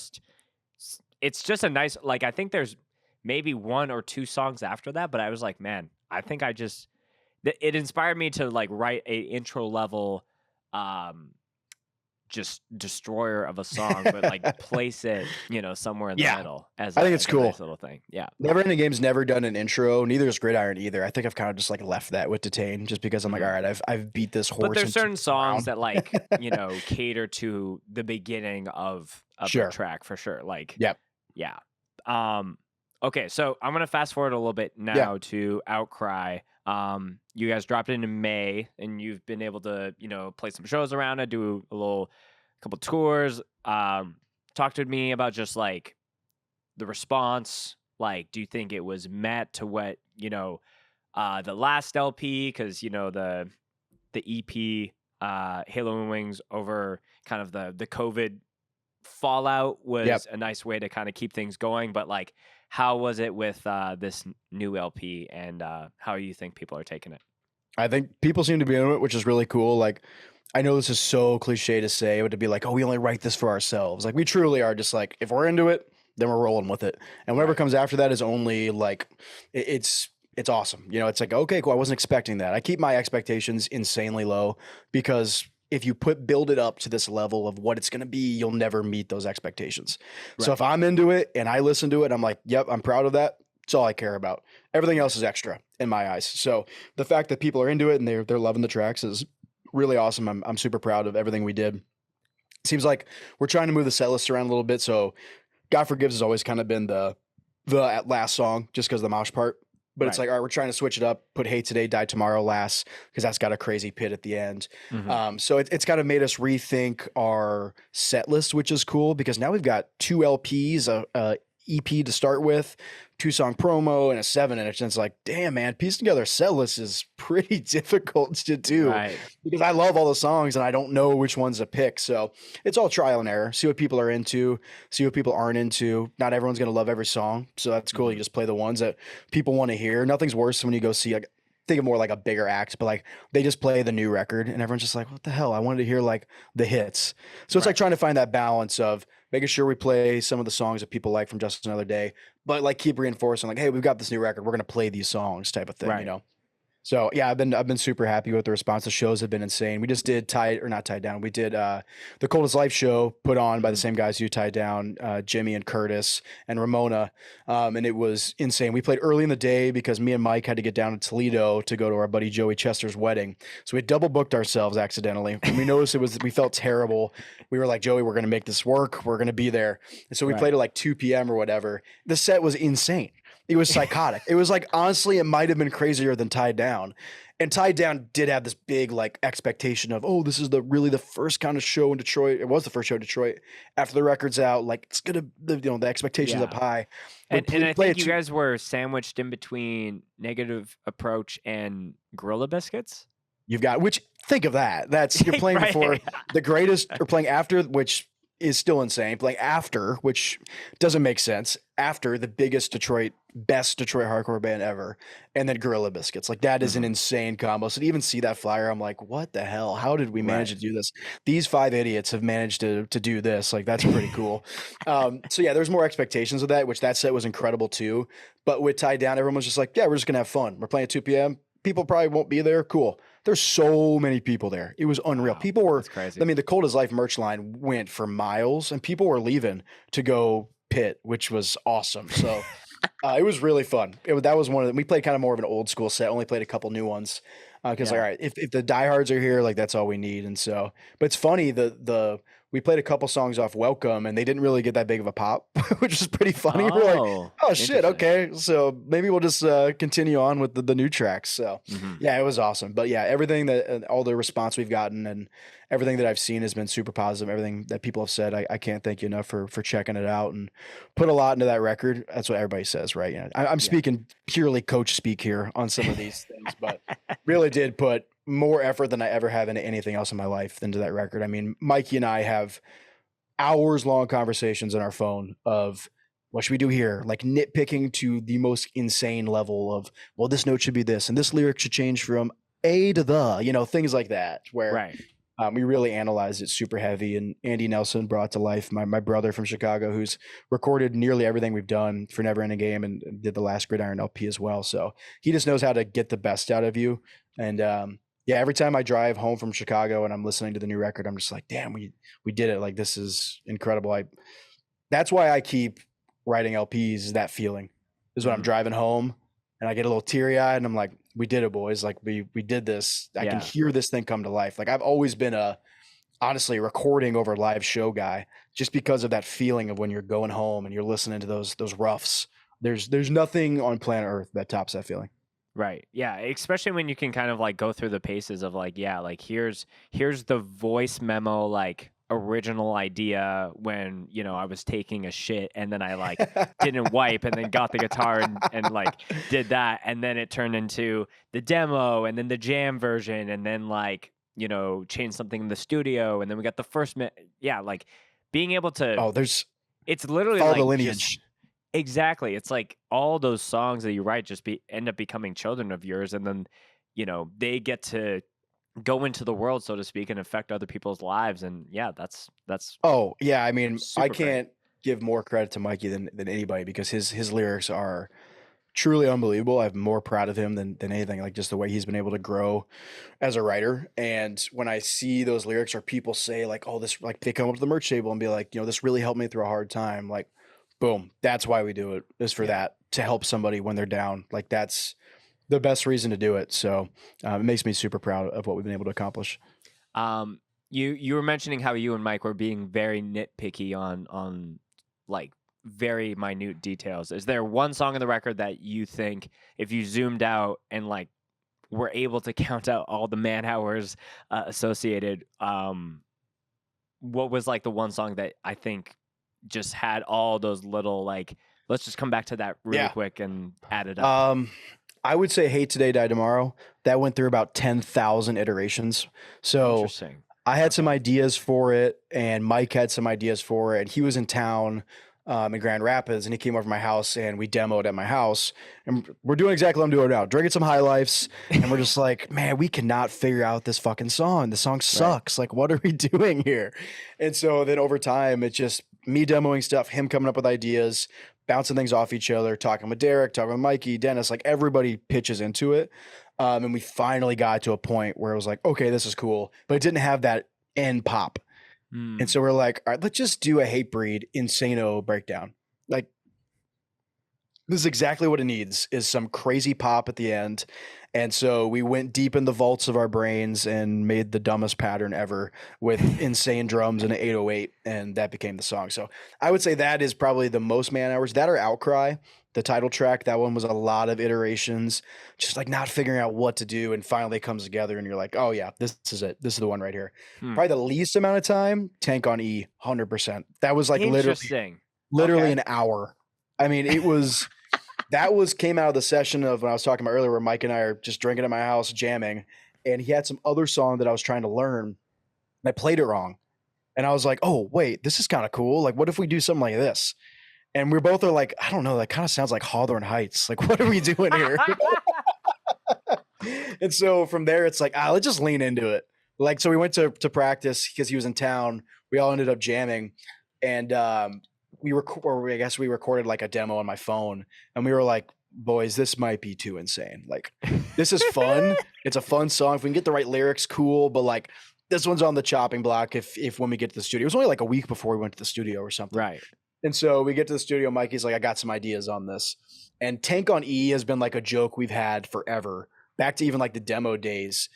it's just a nice, like, I think there's maybe one or two songs after that, but I was like, man, I think it inspired me to like write a intro level just destroyer of a song, but like place it, somewhere in the Yeah. middle as I think a- it's as a cool. nice little thing. Yeah. Never Ending Game's never done an intro. Neither is Gridiron either. I think I've kind of just like left that with Detain just because I'm like, all right, I've beat this horse. But there's into certain the songs ground. that like, cater to the beginning of Sure. the track for sure. Like, Yep. yeah. Okay, so I'm gonna fast forward a little bit now to Outcry. You guys dropped it in May, and you've been able to, play some shows around it, do a couple tours. Talk to me about just like the response. Like, do you think it was met to what the last LP? Because the EP, Halo and Wings, over kind of the COVID fallout was a nice way to kind of keep things going. But like, how was it with this new LP, and how you think people are taking it? I think people seem to be into it, which is really cool. Like, I know this is so cliche to say, but to be like, oh, we only write this for ourselves. Like, we truly are just like, if we're into it, then we're rolling with it. And whatever comes after that is only like, it's awesome. It's like, okay, cool. I wasn't expecting that. I keep my expectations insanely low because if you build it up to this level of what it's going to be, you'll never meet those expectations. So if I'm into it and I listen to it, I'm like, yep, I'm proud of that. It's all I care about. Everything else is extra in my eyes. So the fact that people are into it and they're loving the tracks is really awesome. I'm super proud of everything we did. Seems like we're trying to move the set list around a little bit. So God Forgives has always kind of been the last song just because of the mosh part. But it's like, all right, we're trying to switch it up, put Hate Today, Die Tomorrow last, because that's got a crazy pit at the end. So it's kind of made us rethink our set list, which is cool because now we've got 2 LPs, a EP to start with, 2-song promo, and a 7-inch. And it's like, damn, man, piecing together a set list is pretty difficult to do because I love all the songs and I don't know which ones to pick. So it's all trial and error. See what people are into, see what people aren't into. Not everyone's going to love every song. So that's cool. You just play the ones that people want to hear. Nothing's worse than when you go see think of more like a bigger act, but like they just play the new record and everyone's just like, what the hell? I wanted to hear like the hits. So it's like trying to find that balance of making sure we play some of the songs that people like from Just Another Day, but like keep reinforcing like, hey, we've got this new record. We're going to play these songs type of thing, you know? So yeah, I've been super happy with the response. The shows have been insane. We just did not tied down. We did the Coldest Life show put on by the same guys who tied down, Jimmy and Curtis and Ramona, and it was insane. We played early in the day because me and Mike had to get down to Toledo to go to our buddy Joey Chester's wedding. So we double booked ourselves accidentally. When we noticed we felt terrible. We were like, Joey, we're gonna make this work. We're gonna be there. And so we played at like 2 p.m. or whatever. The set was insane. It was psychotic. It was like, honestly, it might have been crazier than Tied Down. And Tied Down did have this big like expectation of, oh, this is really the first kind of show in Detroit. It was the first show in Detroit after the record's out. Like it's gonna, the expectations up high. And I think you guys were sandwiched in between Negative Approach and Gorilla Biscuits. You've got, which think of that. That's you're playing before the greatest, or playing after, which is still insane. Playing after, which doesn't make sense. After the best Detroit hardcore band ever, and then Gorilla Biscuits. Like that is an insane combo. So to even see that flyer, I'm like, what the hell? How did we manage to do this? These 5 idiots have managed to do this. Like that's pretty cool. So yeah, there's more expectations of that, which that set was incredible too. But with Tied Down, everyone was just like, yeah, we're just gonna have fun. We're playing at 2 p.m. People probably won't be there. Cool. There's so many people there. It was unreal. Wow, people were crazy. I mean, the Coldest Life merch line went for miles and people were leaving to go pit, which was awesome. So it was really fun. That was one of them. We played kind of more of an old school set, only played a couple new ones. Because like, all right, if the diehards are here, like that's all we need. And so, but it's funny, we played a couple songs off Welcome and they didn't really get that big of a pop, which is pretty funny. We're like, oh shit, okay. So maybe we'll just continue on with the new tracks. So yeah, it was awesome. But yeah, everything all the response we've gotten and everything that I've seen has been super positive. Everything that people have said, I can't thank you enough for checking it out and put a lot into that record. That's what everybody says, right? You know, I'm speaking purely coach speak here on some of these things, but really did put more effort than I ever have into anything else in my life into that record. I mean, Mikey and I have hours long conversations on our phone of what should we do here? Like nitpicking to the most insane level of, well, this note should be this, and this lyric should change from A to the, things like that, where we really analyzed it super heavy. And Andy Nelson brought to life my brother from Chicago, who's recorded nearly everything we've done for Never Ending Game and did the last Gridiron LP as well. So he just knows how to get the best out of you. And yeah, every time I drive home from Chicago and I'm listening to the new record, I'm just like, damn, we did it. Like, this is incredible. That's why I keep writing LPs. That feeling is when I'm driving home and I get a little teary eyed and I'm like, we did it, boys. Like we did this. I can hear this thing come to life. Like I've always been honestly recording over live show guy, just because of that feeling of when you're going home and you're listening to those roughs. There's nothing on planet Earth that tops that feeling. Right. Yeah. Especially when you can kind of like go through the paces of like, yeah, like here's the voice memo, like original idea when, I was taking a shit and then I like didn't wipe and then got the guitar and like did that. And then it turned into the demo and then the jam version and then like, change something in the studio. And then we got the first, like being able to, it's literally follow like the lineage. Exactly. It's like all those songs that you write just end up becoming children of yours. And then, they get to go into the world, so to speak, and affect other people's lives. And yeah, that's. Oh yeah. I mean, I can't great. give more credit to Mikey than anybody, because his lyrics are truly unbelievable. I'm more proud of him than anything, like just the way he's been able to grow as a writer. And when I see those lyrics or people say like, oh, this, like they come up to the merch table and be like, this really helped me through a hard time. Like, boom, that's why we do it, is for that, to help somebody when they're down. Like that's the best reason to do it. So it makes me super proud of what we've been able to accomplish. You were mentioning how you and Mike were being very nitpicky on like very minute details. Is there one song in the record that you think if you zoomed out and like were able to count out all the man hours associated, what was like the one song that I think just had all those little like, let's just come back to that really quick and add it up? I would say Hate Today, Die Tomorrow. That went through about 10,000 iterations. So Interesting. I had some ideas for it and Mike had some ideas for it. He was in town in Grand Rapids, and he came over to my house and we demoed at my house, and we're doing exactly what I'm doing now, drinking some High Lifes, and we're just like, man, we cannot figure out this fucking song. The song sucks. Like, what are we doing here? And so then over time, it's just me demoing stuff, him coming up with ideas, bouncing things off each other, talking with Derek, talking with Mikey, Dennis, like everybody pitches into it. And we finally got to a point where it was like, okay, this is cool, but it didn't have that end pop. And so we're like, all right, let's just do a Hatebreed Insano breakdown. Like, this is exactly what it needs, is some crazy pop at the end. And so we went deep in the vaults of our brains and made the dumbest pattern ever with insane drums and an 808, and that became the song. So I would say that is probably the most man hours. That or Outcry, the title track, that one was a lot of iterations, just like not figuring out what to do, and finally it comes together and you're like, oh yeah, this is it. This is the one right here. Probably the least amount of time, Tank on E, 100%. That was like literally an hour. I mean, it was... came out of the session of when I was talking about earlier, where Mike and I are just drinking at my house, jamming, and he had some other song that I was trying to learn, and I played it wrong. And I was like, oh, wait, this is kind of cool. Like, what if we do something like this? And we both are like, I don't know, that kind of sounds like Hawthorne Heights. Like, what are we doing here? And so from there, it's like, let's just lean into it. Like, so we went to practice because he was in town. We all ended up jamming, and we recorded like a demo on my phone, and we were like, boys, this might be too insane. Like, this is fun. It's a fun song. If we can get the right lyrics, cool. But like, this one's on the chopping block if when we get to the studio. It was only like a week before we went to the studio or something. Right. And so we get to the studio. Mikey's like, I got some ideas on this. And Tank on E has been like a joke we've had forever, back to even like the demo days,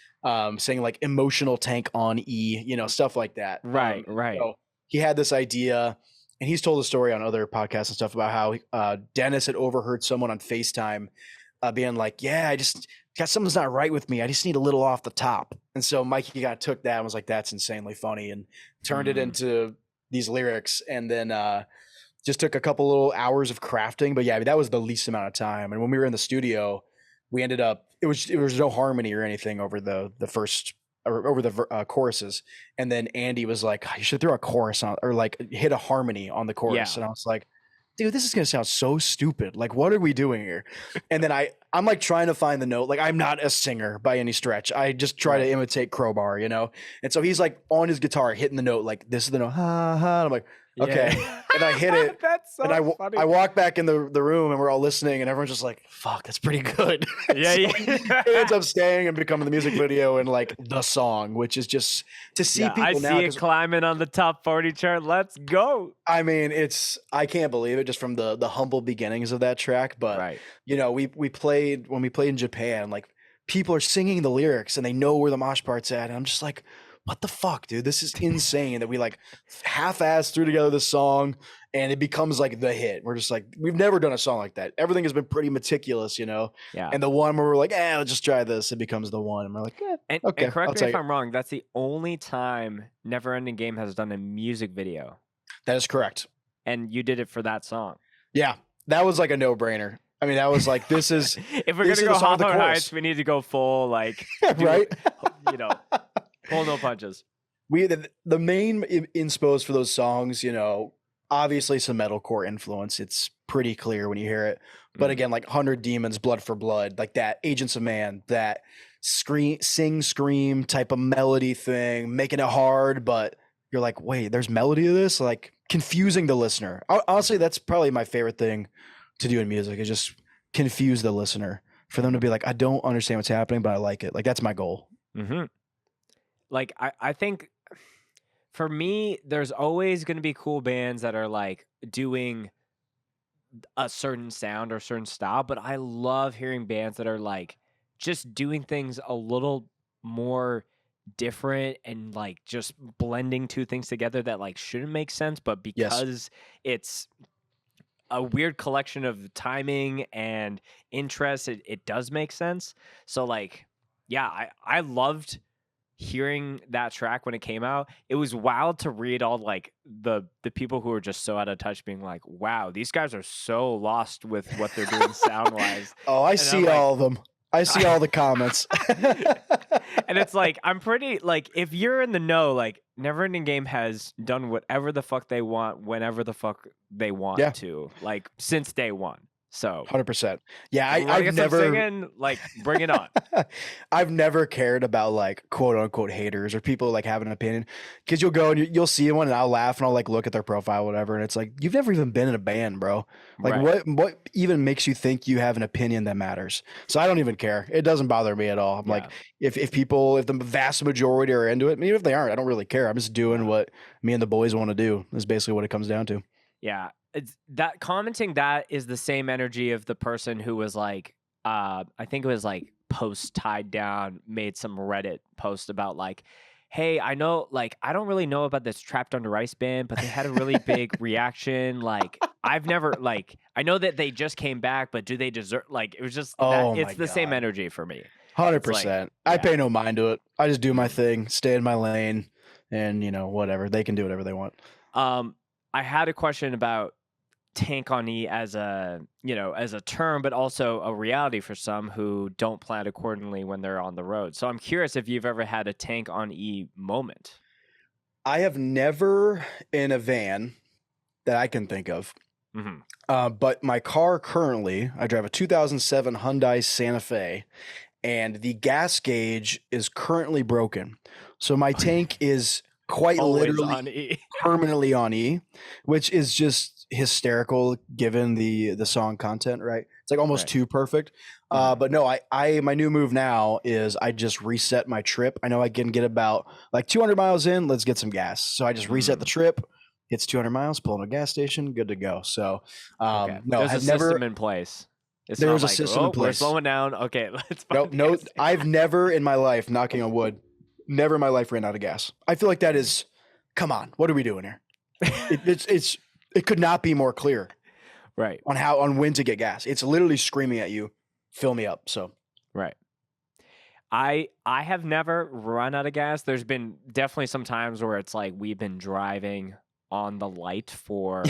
saying like emotional Tank on E, you know, stuff like that. Right. So he had this idea. And he's told a story on other podcasts and stuff about how Dennis had overheard someone on FaceTime being like, yeah, I just got something's not right with me. I just need a little off the top. And so Mikey took that and was like, that's insanely funny, and turned it into these lyrics, and then just took a couple little hours of crafting. But yeah, I mean, that was the least amount of time. And when we were in the studio, we ended up, it was no harmony or anything over the first or over the choruses. And then Andy was like, you should throw a chorus on, or like hit a harmony on the chorus. Yeah. And I was like, dude, this is going to sound so stupid. Like, what are we doing here? And then I'm like trying to find the note. Like, I'm not a singer by any stretch. I just try to imitate Crowbar, you know? And so he's like on his guitar hitting the note, like, this is the note, ha, ha. And I'm like, okay. Yeah. And I hit it. That's so and funny. I walk back in the room, and we're all listening, and everyone's just like, fuck, that's pretty good. Yeah, so it ends up staying and becoming the music video and like the song, which is just to see people I now. see it climbing on the top 40 chart. Let's go. I mean, I can't believe it just from the humble beginnings of that track. But you know, when we played in Japan, like people are singing the lyrics and they know where the mosh part's at. And I'm just like, what the fuck, dude? This is insane that we like half-assed threw together this song and it becomes like the hit. We're just like, we've never done a song like that. Everything has been pretty meticulous, you know? Yeah. And the one where we're like, let's just try this, it becomes the one. And we're like, okay. And correct me if I'm wrong, that's the only time Neverending Game has done a music video. That is correct. And you did it for that song. Yeah. That was like a no-brainer. I mean, that was like, this is... if we're going to go Hawthorne Heights, we need to go full, like... right? You know... Pull no punches. The main inspos for those songs, you know, obviously some metalcore influence. It's pretty clear when you hear it. But again, like 100 Demons, Blood for Blood, like that Agents of Man, that scream type of melody thing, making it hard, but you're like, wait, there's melody to this? Like confusing the listener. Honestly, that's probably my favorite thing to do in music, is just confuse the listener, for them to be like, I don't understand what's happening, but I like it. Like that's my goal. Mm-hmm. Like, I think for me, there's always going to be cool bands that are like doing a certain sound or certain style, but I love hearing bands that are like just doing things a little more different and like just blending two things together that like shouldn't make sense, but because it's a weird collection of timing and interest, it does make sense. So like, yeah, I loved hearing that track when it came out. It was wild to read all like the people who were just so out of touch being like, wow, these guys are so lost with what they're doing sound wise. Oh, I see all of them. I see all the comments. And And it's like, I'm pretty, like, if you're in the know, like, Neverending Game has done whatever the fuck they want, whenever the fuck they want Yeah. to, like, since day one. So 100%. Yeah, if you wanna I've get some never singing, like, bring it on. I've never cared about like quote unquote haters or people like having an opinion, because you'll go and you'll see one and I'll laugh and I'll like look at their profile, whatever, and it's like, you've never even been in a band, bro. Like Right. what even makes you think you have an opinion that matters? So I don't even care. It doesn't bother me at all. I'm like, if the vast majority are into it, even if they aren't, I don't really care. I'm just doing what me and the boys want to do. Is basically what it comes down to. Yeah. It's that commenting that is the same energy of the person who was like, I think it was like post tied down, made some Reddit post about like, hey, I know, like, I don't really know about this Trapped Under Ice band, but they had a really big reaction. Like, I've never, like, I know that they just came back, but do they deserve, like, it was just, it's the same energy for me. 100%. I pay no mind to it. I just do my thing, stay in my lane, and, whatever. They can do whatever they want. I had a question about tank on E as a term, but also a reality for some who don't plan accordingly when they're on the road. So I'm curious if you've ever had a tank on E moment. I have never in a van that I can think of. But my car currently, I drive a 2007 Hyundai Santa Fe, and the gas gauge is currently broken. So my tank is quite literally on E. permanently on E, which is just hysterical given the song content, right? It's like almost too perfect. But no, my new move now is I just reset my trip. I know I can get about like 200 miles in, let's get some gas. So I just reset the trip, hits 200 miles, pull in a gas station, good to go. So no, there's I've a never system in place. It's there's not a like, system in place. We're slowing down. Okay, let's no, I've never in my life, knocking on wood, never in my life ran out of gas. I feel like that is, come on, what are we doing here? It could not be more clear, right? On when to get gas. It's literally screaming at you, fill me up. So, right. I have never run out of gas. There's been definitely some times where it's like we've been driving on the light for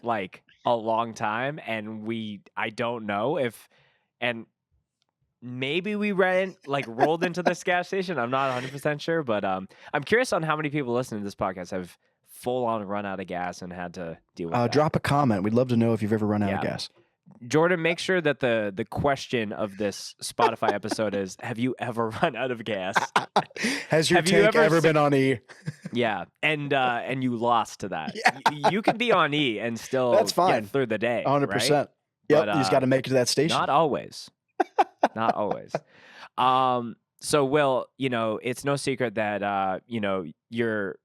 like a long time, and I don't know if, and maybe we rolled into this gas station. I'm not 100% sure, but I'm curious on how many people listening to this podcast have full on run out of gas and had to deal with that. Drop a comment. We'd love to know if you've ever run out of gas. Jordan, make sure that the question of this Spotify episode is, have you ever run out of gas? Has your tank ever been on E? Yeah, and you lost to that. Yeah. You can be on E and still that's fine. Get through the day. 100%. Right? Yep, you just got to make it to that station. Not always. Not always. So Will, it's no secret that you're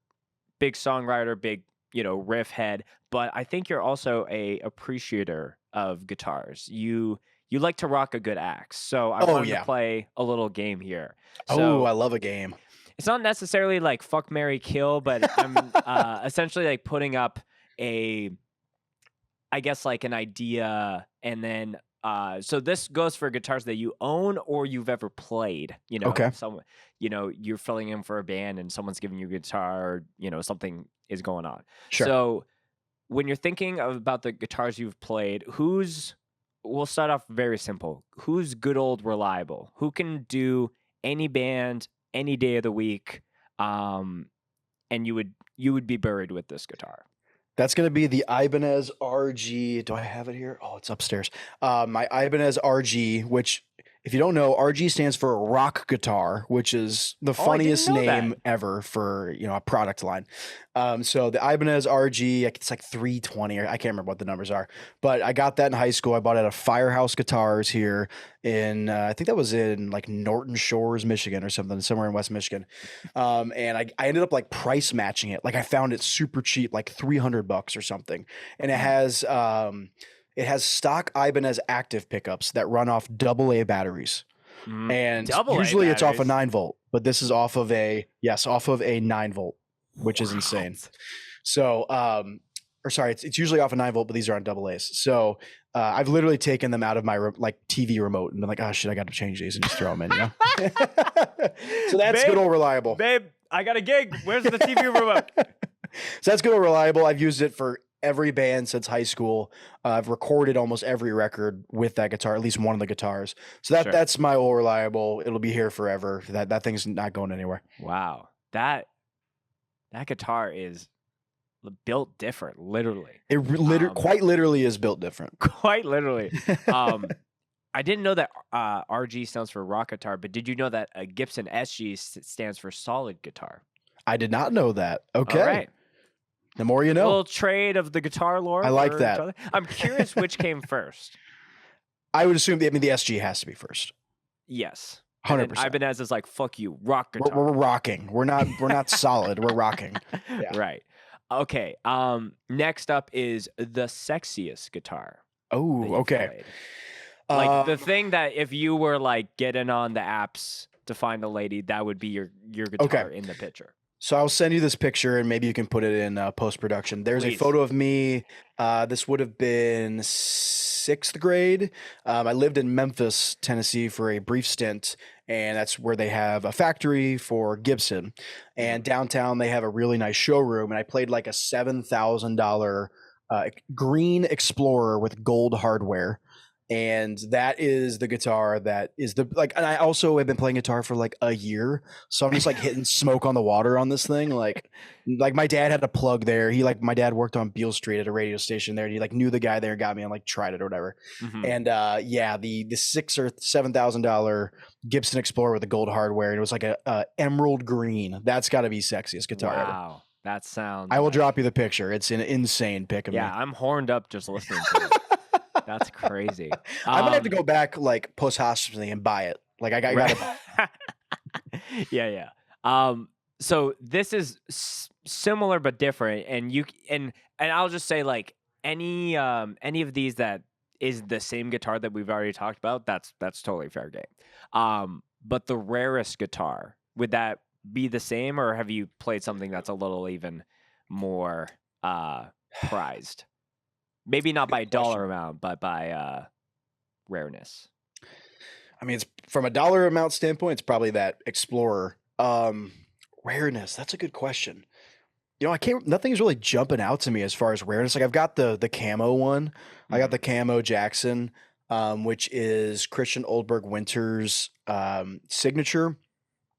big songwriter, big riff head, but I think you're also a appreciator of guitars. You like to rock a good axe. So I wanted to play a little game here. So, I love a game. It's not necessarily like fuck, marry, kill, but I'm essentially like putting up I guess like an idea, and then so this goes for guitars that you own or you've ever played. Someone, you're filling in for a band and someone's giving you a guitar, or something is going on. Sure. So when you're thinking about the guitars you've played, we'll start off very simple. Who's good old reliable? Who can do any band, any day of the week, and you would be buried with this guitar? That's going to be the Ibanez RG. Do I have it here? Oh, it's upstairs. My Ibanez RG, which, if you don't know, RG stands for rock guitar, which is the funniest name ever for, a product line. So the Ibanez RG, it's like 320, or I can't remember what the numbers are, but I got that in high school. I bought it at Firehouse Guitars here in, I think that was in like Norton Shores, Michigan or something, somewhere in West Michigan. And I ended up like price matching it. Like I found it super cheap, like $300 or something. And it has stock Ibanez active pickups that run off AA batteries. And usually it's off a 9-volt, but this is off of a 9-volt, which is insane. So, it's usually off a 9-volt, but these are on AA's. So I've literally taken them out of my TV remote and been like, oh shit, I got to change these and just throw them in. So that's good old reliable. Babe, I got a gig. Where's the TV remote? So that's good old reliable. I've used it for every band since high school. I've recorded almost every record with that guitar, at least one of the guitars. So Sure. that's my old reliable. It'll be here forever. That thing's not going anywhere. Wow. That guitar is built different, literally. It quite literally is built different. Quite literally. I didn't know that RG stands for rock guitar, but did you know that a Gibson SG stands for solid guitar? I did not know that. Okay. All right. The more you A know. little trade of the guitar lore. I like for that. each other. I'm curious which came first. I would assume, the SG has to be first. Yes. 100%. Ibanez is like, fuck you, rock guitar. We're rocking. We're not solid. We're rocking. Yeah. Right. Okay. Next up is the sexiest guitar. Oh, okay. Played. Like the thing that if you were like getting on the apps to find a lady, that would be your guitar in the picture. So I'll send you this picture and maybe you can put it in post-production. There's Please. a photo of me. This would have been 6th grade. I lived in Memphis, Tennessee for a brief stint, and that's where they have a factory for Gibson. And downtown they have a really nice showroom, and I played like a $7,000 green Explorer with gold hardware. And that is the guitar that is and I also have been playing guitar for like a year. So I'm just like hitting smoke on the water on this thing. Like my dad had a plug there. My dad worked on Beale Street at a radio station there. And he like knew the guy there and got me and like tried it or whatever. Mm-hmm. And the $6,000 or $7,000 Gibson Explorer with the gold hardware. And it was like a emerald green. That's gotta be sexiest guitar ever. Wow. That sounds. I will drop you the picture. It's an insane pic of me. Yeah, I'm horned up just listening to it. That's crazy. I'm gonna have to go back like post-hospitally and buy it. Like I gotta. Yeah. So this is similar but different, and I'll just say like any of these that is the same guitar that we've already talked about, that's totally fair game. But the rarest guitar, would that be the same, or have you played something that's a little even more prized? Maybe not by dollar amount, but by rareness. I mean, it's from a dollar amount standpoint, it's probably that Explorer. Rareness, that's a good question. Nothing's really jumping out to me as far as rareness. Like I've got the camo one. Mm-hmm. I got the camo Jackson, which is Christian Oldberg Winter's signature,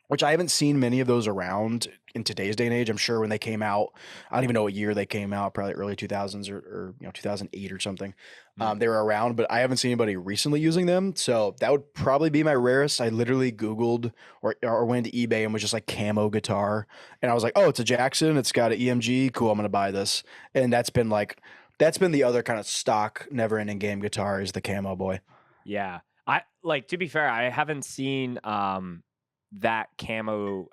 which I haven't seen many of those around in today's day and age. I'm sure when they came out, I don't even know what year they came out, probably early 2000s or 2008 or something. They were around, but I haven't seen anybody recently using them. So that would probably be my rarest. I literally Googled or went to eBay and was just like camo guitar. And I was like, oh, it's a Jackson. It's got an EMG. Cool. I'm going to buy this. And that's been the other kind of stock never ending game guitar is the camo boy. Yeah. To be fair, I haven't seen, that camo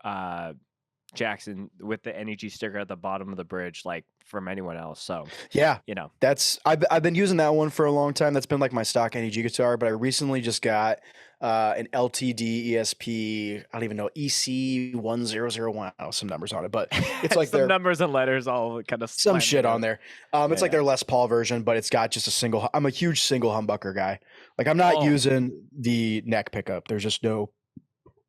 Jackson with the NEG sticker at the bottom of the bridge, like from anyone else. So yeah, I've been using that one for a long time. That's been like my stock NEG guitar, but I recently just got an LTD ESP. I don't even know, EC1001. Oh, some numbers on it, but it's like some numbers and letters all kind of some shit on there. It's like their Les Paul version, but it's got just a single. I'm a huge single humbucker guy. Like I'm not using the neck pickup.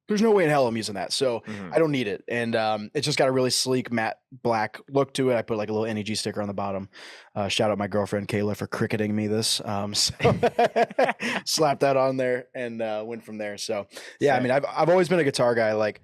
There's no way in hell I'm using that. So I don't need it. And it's just got a really sleek matte black look to it. I put like a little NEG sticker on the bottom. Shout out my girlfriend Kaelin for cricketing me this. So slapped that on there and went from there. So yeah, I mean, I've always been a guitar guy. Like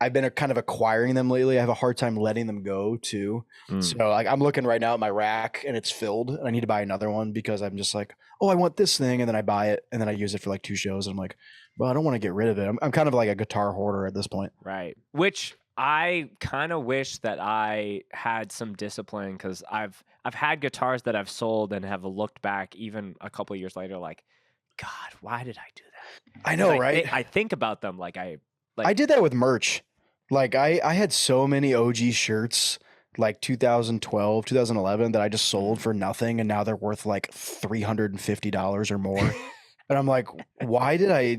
I've been kind of acquiring them lately. I have a hard time letting them go too. So like I'm looking right now at my rack and it's filled and I need to buy another one because I'm just like, oh, I want this thing. And then I buy it and then I use it for like 2 shows. And I'm like, well, I don't want to get rid of it. I'm kind of like a guitar hoarder at this point. Right. Which I kind of wish that I had some discipline because I've had guitars that I've sold and have looked back even a couple of years later like, God, why did I do that? I know, right? I think about them I did that with merch. Like I had so many OG shirts like 2012, 2011 that I just sold for nothing and now they're worth like $350 or more. And I'm like, why did I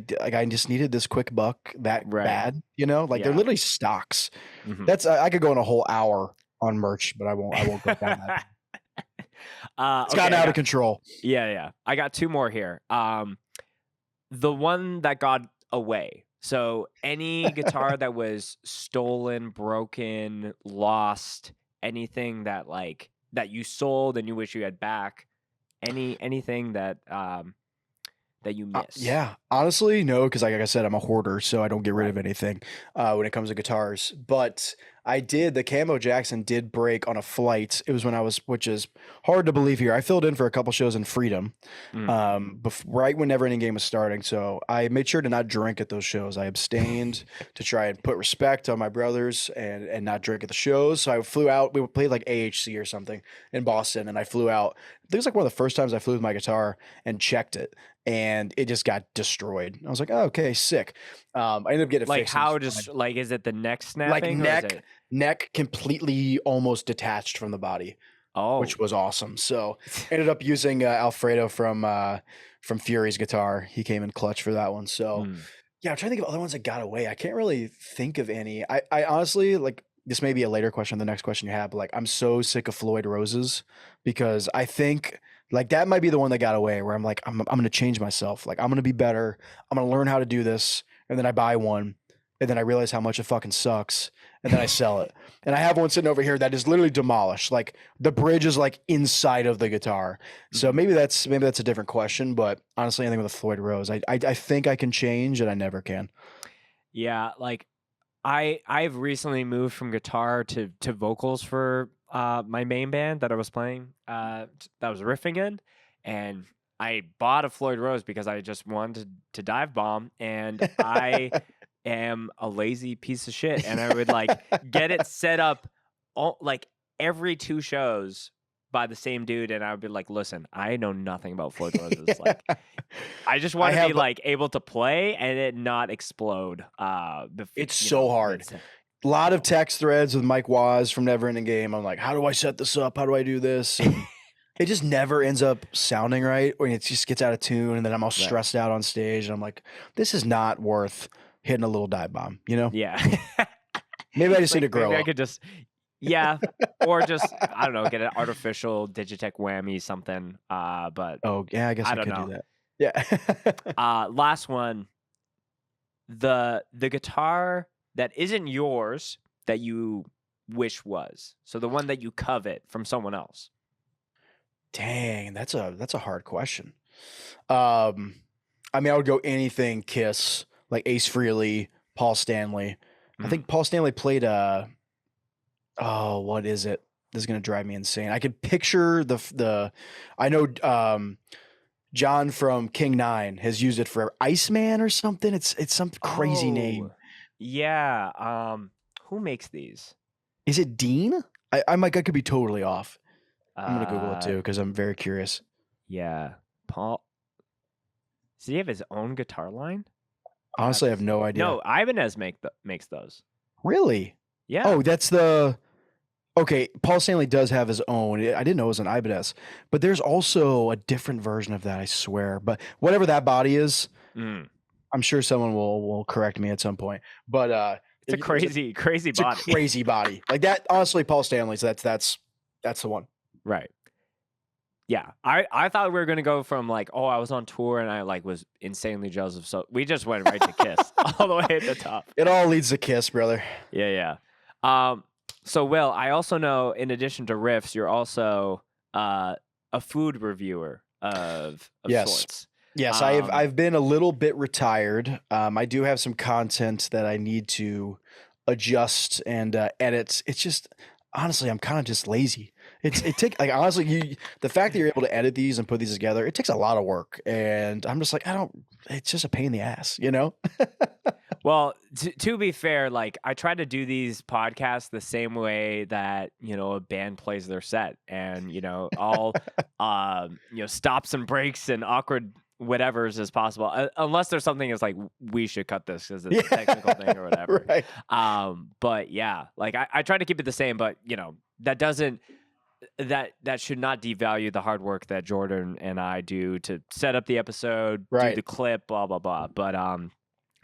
just needed this quick buck that bad, they're literally stocks. Mm-hmm. I could go in a whole hour on merch, but I won't go down that. It's gotten out of control. Yeah. I got 2 more here. The one that got away. So any guitar that was stolen, broken, lost, anything that like that you sold and you wish you had back? Anything that that you miss? Yeah, honestly, no, because like I said, I'm a hoarder, so I don't get rid of anything when it comes to guitars. But I did, the Camo Jackson did break on a flight. It was when I was, which is hard to believe here. I filled in for a couple shows in Freedom, right when Never Ending Game was starting. So I made sure to not drink at those shows. I abstained to try and put respect on my brothers and not drink at the shows. So I flew out. We played like AHC or something in Boston, and I flew out. I think it was like one of the first times I flew with my guitar and checked it, and it just got destroyed. I was like, oh, okay, sick. I ended up getting it Like fixed. how just like is it the neck snapping? Like neck completely almost detached from the body, which was awesome. So ended up using Alfredo from Fury's guitar. He came in clutch for that one. So yeah, I'm trying to think of other ones that got away. I can't really think of any. I honestly, like, this may be a later question, the next question you have, but like, I'm so sick of Floyd Roses, because I think like that might be the one that got away, where I'm like, I'm going to change myself. Like, I'm going to be better. I'm going to learn how to do this. And then I buy one, and then I realize how much it fucking sucks, and then I sell it. And I have one sitting over here that is literally demolished. Like, the bridge is like inside of the guitar. So maybe that's a different question, but honestly, anything with a Floyd Rose, I think I can change, and I never can. Yeah, like I've recently moved from guitar to vocals for my main band that I was playing, that I was riffing in, and I bought a Floyd Rose because I just wanted to dive bomb, and I am a lazy piece of shit, and I would like get it set up like every 2 shows by the same dude, and I would be like, listen, I know nothing about Floyd Roses. Like, I just want to be like able to play and it not explode. It's so hard. A lot of text threads with Mike Waz from Never Ending Game. I'm like, how do I set this up? How do I do this? And it just never ends up sounding right, or it just gets out of tune, and then I'm all stressed out on stage, and I'm like, this is not worth hitting a little dive bomb, you know? Yeah. Maybe I just need to grow up. I could just, or just, I don't know, get an artificial Digitech whammy, something. But oh yeah, I guess I could know. do that. Yeah. Last one, the guitar that isn't yours that you wish was. So the one that you covet from someone else. Dang, that's a hard question. I mean, I would go anything Kiss, like Ace Frehley, Paul Stanley. I think Paul Stanley played what is it? This is gonna drive me insane. I could picture I know John from King 9 has used it for Iceman or something. It's some crazy name. Yeah. Who makes these? Is it Dean? I could be totally off. I'm gonna Google it too, because I'm very curious. Yeah, Paul. Does he have his own guitar line? Honestly, I have no idea. No, Ibanez makes those. Really? Yeah. Oh, that's okay. Paul Stanley does have his own. I didn't know it was an Ibanez, but there's also a different version of that, I swear. But whatever that body is, I'm sure someone will correct me at some point. But it's a crazy body. It's a crazy body. Like that. Honestly, Paul Stanley's. That's the one. Right. Yeah. I thought we were gonna go from like, oh, I was on tour and I like was insanely jealous of, so we just went right to Kiss all the way at the top. It all leads to Kiss, brother. Yeah. So Will, I also know, in addition to riffs, you're also a food reviewer of sorts. Yes, I've been a little bit retired. I do have some content that I need to adjust and edit. It's just, honestly, I'm kind of just lazy. It takes, like, honestly, the fact that you're able to edit these and put these together, it takes a lot of work, and I'm just like, it's just a pain in the ass, you know? Well, to be fair, like, I try to do these podcasts the same way that, a band plays their set, and, all, stops and breaks and awkward whatevers as possible, unless there's something that's like, we should cut this because it's a technical thing or whatever. Right. But yeah, like, I try to keep it the same, but, that doesn't, that should not devalue the hard work that Jordan and I do to set up the episode, do the clip, blah blah blah.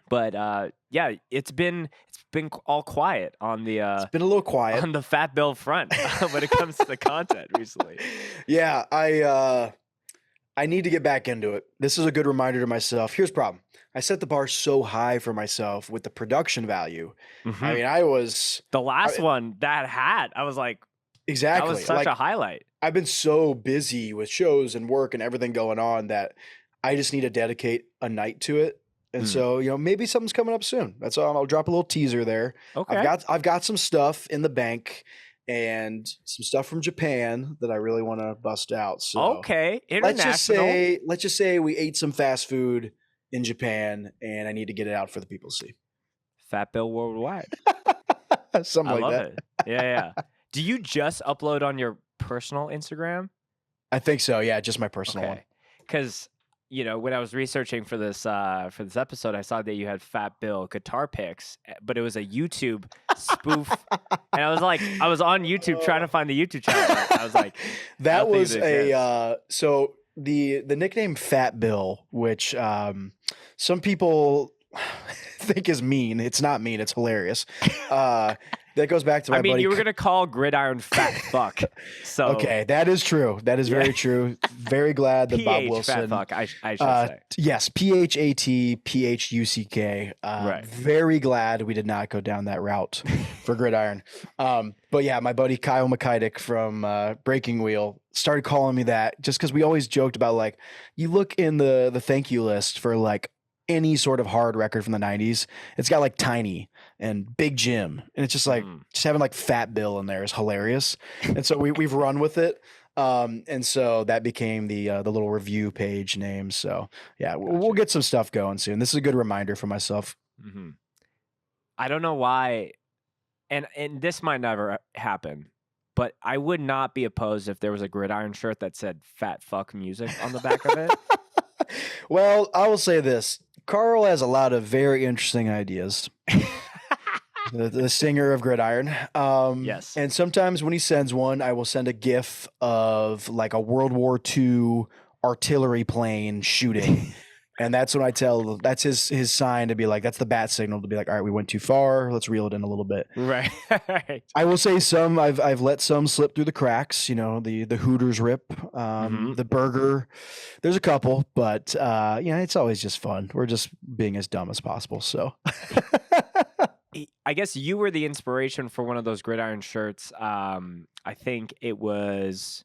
But yeah, it's been all quiet on the. It's been a little quiet on the Fat Bill front when it comes to the content recently. Yeah, I need to get back into it. This is a good reminder to myself. Here's the problem: I set the bar so high for myself with the production value. I mean, the last one that had, I was like, Exactly. That was such a highlight. I've been so busy with shows and work and everything going on that I just need to dedicate a night to it. And so, maybe something's coming up soon. That's all. I'll drop a little teaser there. Okay. I've got some stuff in the bank and some stuff from Japan that I really want to bust out. So okay, international. let's just say we ate some fast food in Japan and I need to get it out for the people to see. Fat Bill Worldwide. Something I like love that. it. Yeah. Do you just upload on your personal Instagram? I think so. Yeah, just my personal one. Because when I was researching for this episode, I saw that you had Fat Bill guitar picks, but it was a YouTube spoof, and I was on YouTube trying to find the YouTube channel. I was like, that was so the nickname Fat Bill, which some people think is mean. It's not mean. It's hilarious. That goes back to my buddy. You were going to call Gridiron Fat Fuck. So okay, that is true. That is very true. Very glad that Bob Wilson. Fat Fuck, I should say. Yes, PHATPHUCK. Right. Very glad we did not go down that route for Gridiron. But yeah, my buddy Kyle McKidick from Breaking Wheel started calling me that just because we always joked about like, you look in the thank you list for like any sort of hard record from the 90s, it's got like Tiny and Big Jim, and it's just like just having like Fat Bill in there is hilarious. And so we've run with it, and so that became the little review page name. So yeah, we'll get some stuff going soon. This is a good reminder for myself. Mm-hmm. I don't know why, and this might never happen, but I would not be opposed if there was a Gridiron shirt that said "Fat Fuck Music" on the back of it. Well, I will say this. Carl has a lot of very interesting ideas. the singer of Gridiron. Yes. And sometimes when he sends one, I will send a GIF of like a World War II artillery plane shooting. And that's when that's his sign to be like, that's the bat signal to be like, all right, we went too far. Let's reel it in a little bit. Right. I will say I've let some slip through the cracks, the Hooters rip, the burger. There's a couple, but it's always just fun. We're just being as dumb as possible. So I guess you were the inspiration for one of those Gridiron shirts. I think it was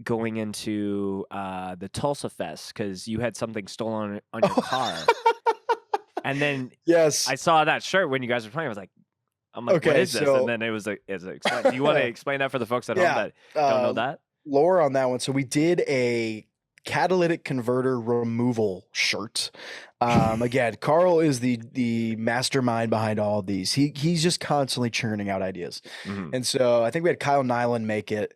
going into the Tulsa Fest because you had something stolen on your car. And then yes, I saw that shirt when you guys were playing. I was like, okay, what is this? And then it was do you want to explain that for the folks at home that don't know that? Lore on that one. So we did a catalytic converter removal shirt. Again, Carl is the mastermind behind all of these. He's just constantly churning out ideas. Mm-hmm. And so I think we had Kyle Nyland make it.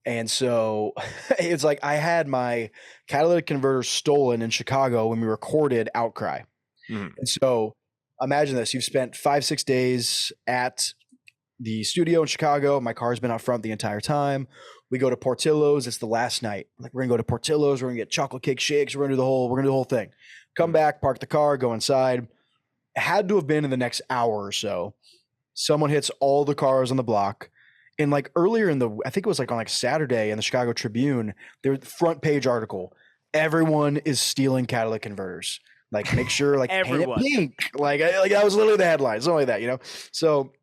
And so it's like I had my catalytic converter stolen in Chicago when we recorded Outcry. Mm-hmm. And so imagine this. You've spent 5-6 days at the studio in Chicago. My car's been out front the entire time. We go to Portillo's. It's the last night. Like, we're going to go to Portillo's. We're going to get chocolate cake shakes. We're going to do the whole thing. Come back, park the car, go inside. It had to have been in the next hour or so. Someone hits all the cars on the block. And like earlier I think it was like on like Saturday in the Chicago Tribune, there was the front page article. Everyone is stealing catalytic converters. Like, make sure like paint it pink. Like that was literally the headline. Something like that, So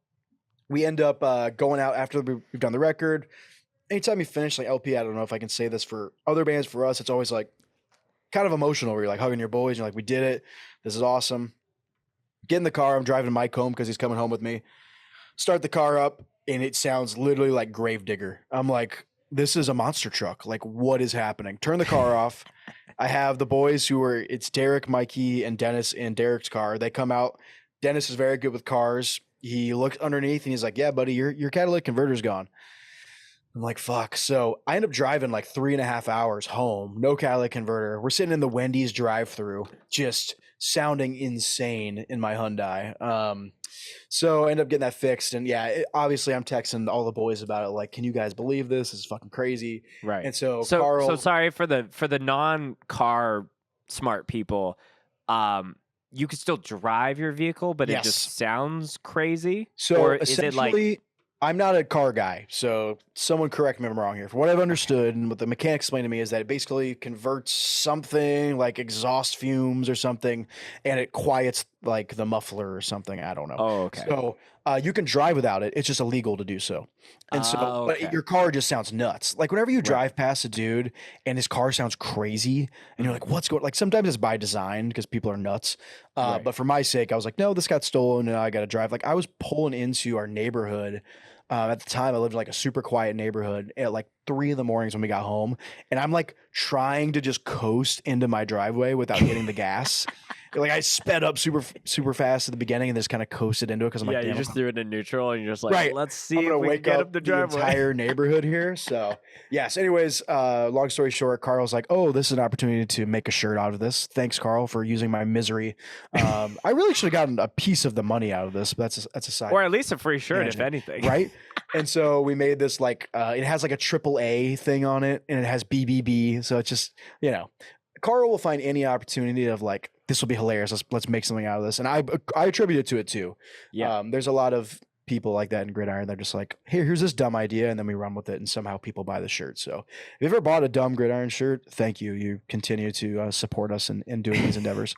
we end up going out after we've done the record. Anytime you finish like LP, I don't know if I can say this for other bands. For us, it's always like kind of emotional where you're like hugging your boys. You're like, we did it. This is awesome. Get in the car. I'm driving Mike home because he's coming home with me. Start the car up. And it sounds literally like Gravedigger. I'm like, this is a monster truck. Like, what is happening? Turn the car off. I have the boys it's Derek, Mikey, and Dennis in Derek's car. They come out. Dennis is very good with cars. He looks underneath and he's like, yeah, buddy, your catalytic converter's gone. I'm like, fuck. So I end up driving like 3.5 hours home. No catalytic converter. We're sitting in the Wendy's drive-thru, just sounding insane in my Hyundai. So I end up getting that fixed. And yeah, obviously I'm texting all the boys about it. Like, can you guys believe this? This is fucking crazy. Right. And so Carl. So sorry for the non-car smart people. You could still drive your vehicle, but it just sounds crazy. So or is it like, I'm not a car guy, so someone correct me if I'm wrong here. From what I've understood and what the mechanic explained to me is that it basically converts something like exhaust fumes or something, and it quiets like the muffler or something. I don't know. Oh, okay. So you can drive without it. It's just illegal to do so. And so, but Okay. your car just sounds nuts. Like whenever you Right. drive past a dude and his car sounds crazy, and you're like, "What's going?" Like sometimes it's by design because people are nuts. Right. But for my sake, I was like, "No, this got stolen, and I got to drive." Like I was pulling into our neighborhood. At the time, I lived in like a super quiet neighborhood at like 3 in the mornings when we got home, and I'm like trying to just coast into my driveway without hitting the gas. Like I sped up super fast at the beginning and just kind of coasted into it because I'm Yeah, like, you damn, just threw it in neutral and you're just like, right. let's I'm see if gonna we can wake get up up the the driveway. entire neighborhood here. So yes. Anyways, long story short, Carl's like, "Oh, this is an opportunity to make a shirt out of this. Thanks, Carl, for using my misery. I really should have gotten a piece of the money out of this, but that's a side. Or at least a free shirt, if tangent, anything. right? And so we made this like it has like a AAA thing on it, and it has BBB. So it's just Carl will find any opportunity of like, this will be hilarious. Let's make something out of this, and I attribute it to it too. Yeah. There's a lot of people like that in Gridiron. They're just like, here's this dumb idea, and then we run with it, and somehow people buy the shirt. So if you ever bought a dumb Gridiron shirt, thank you. You continue to support us in doing these endeavors.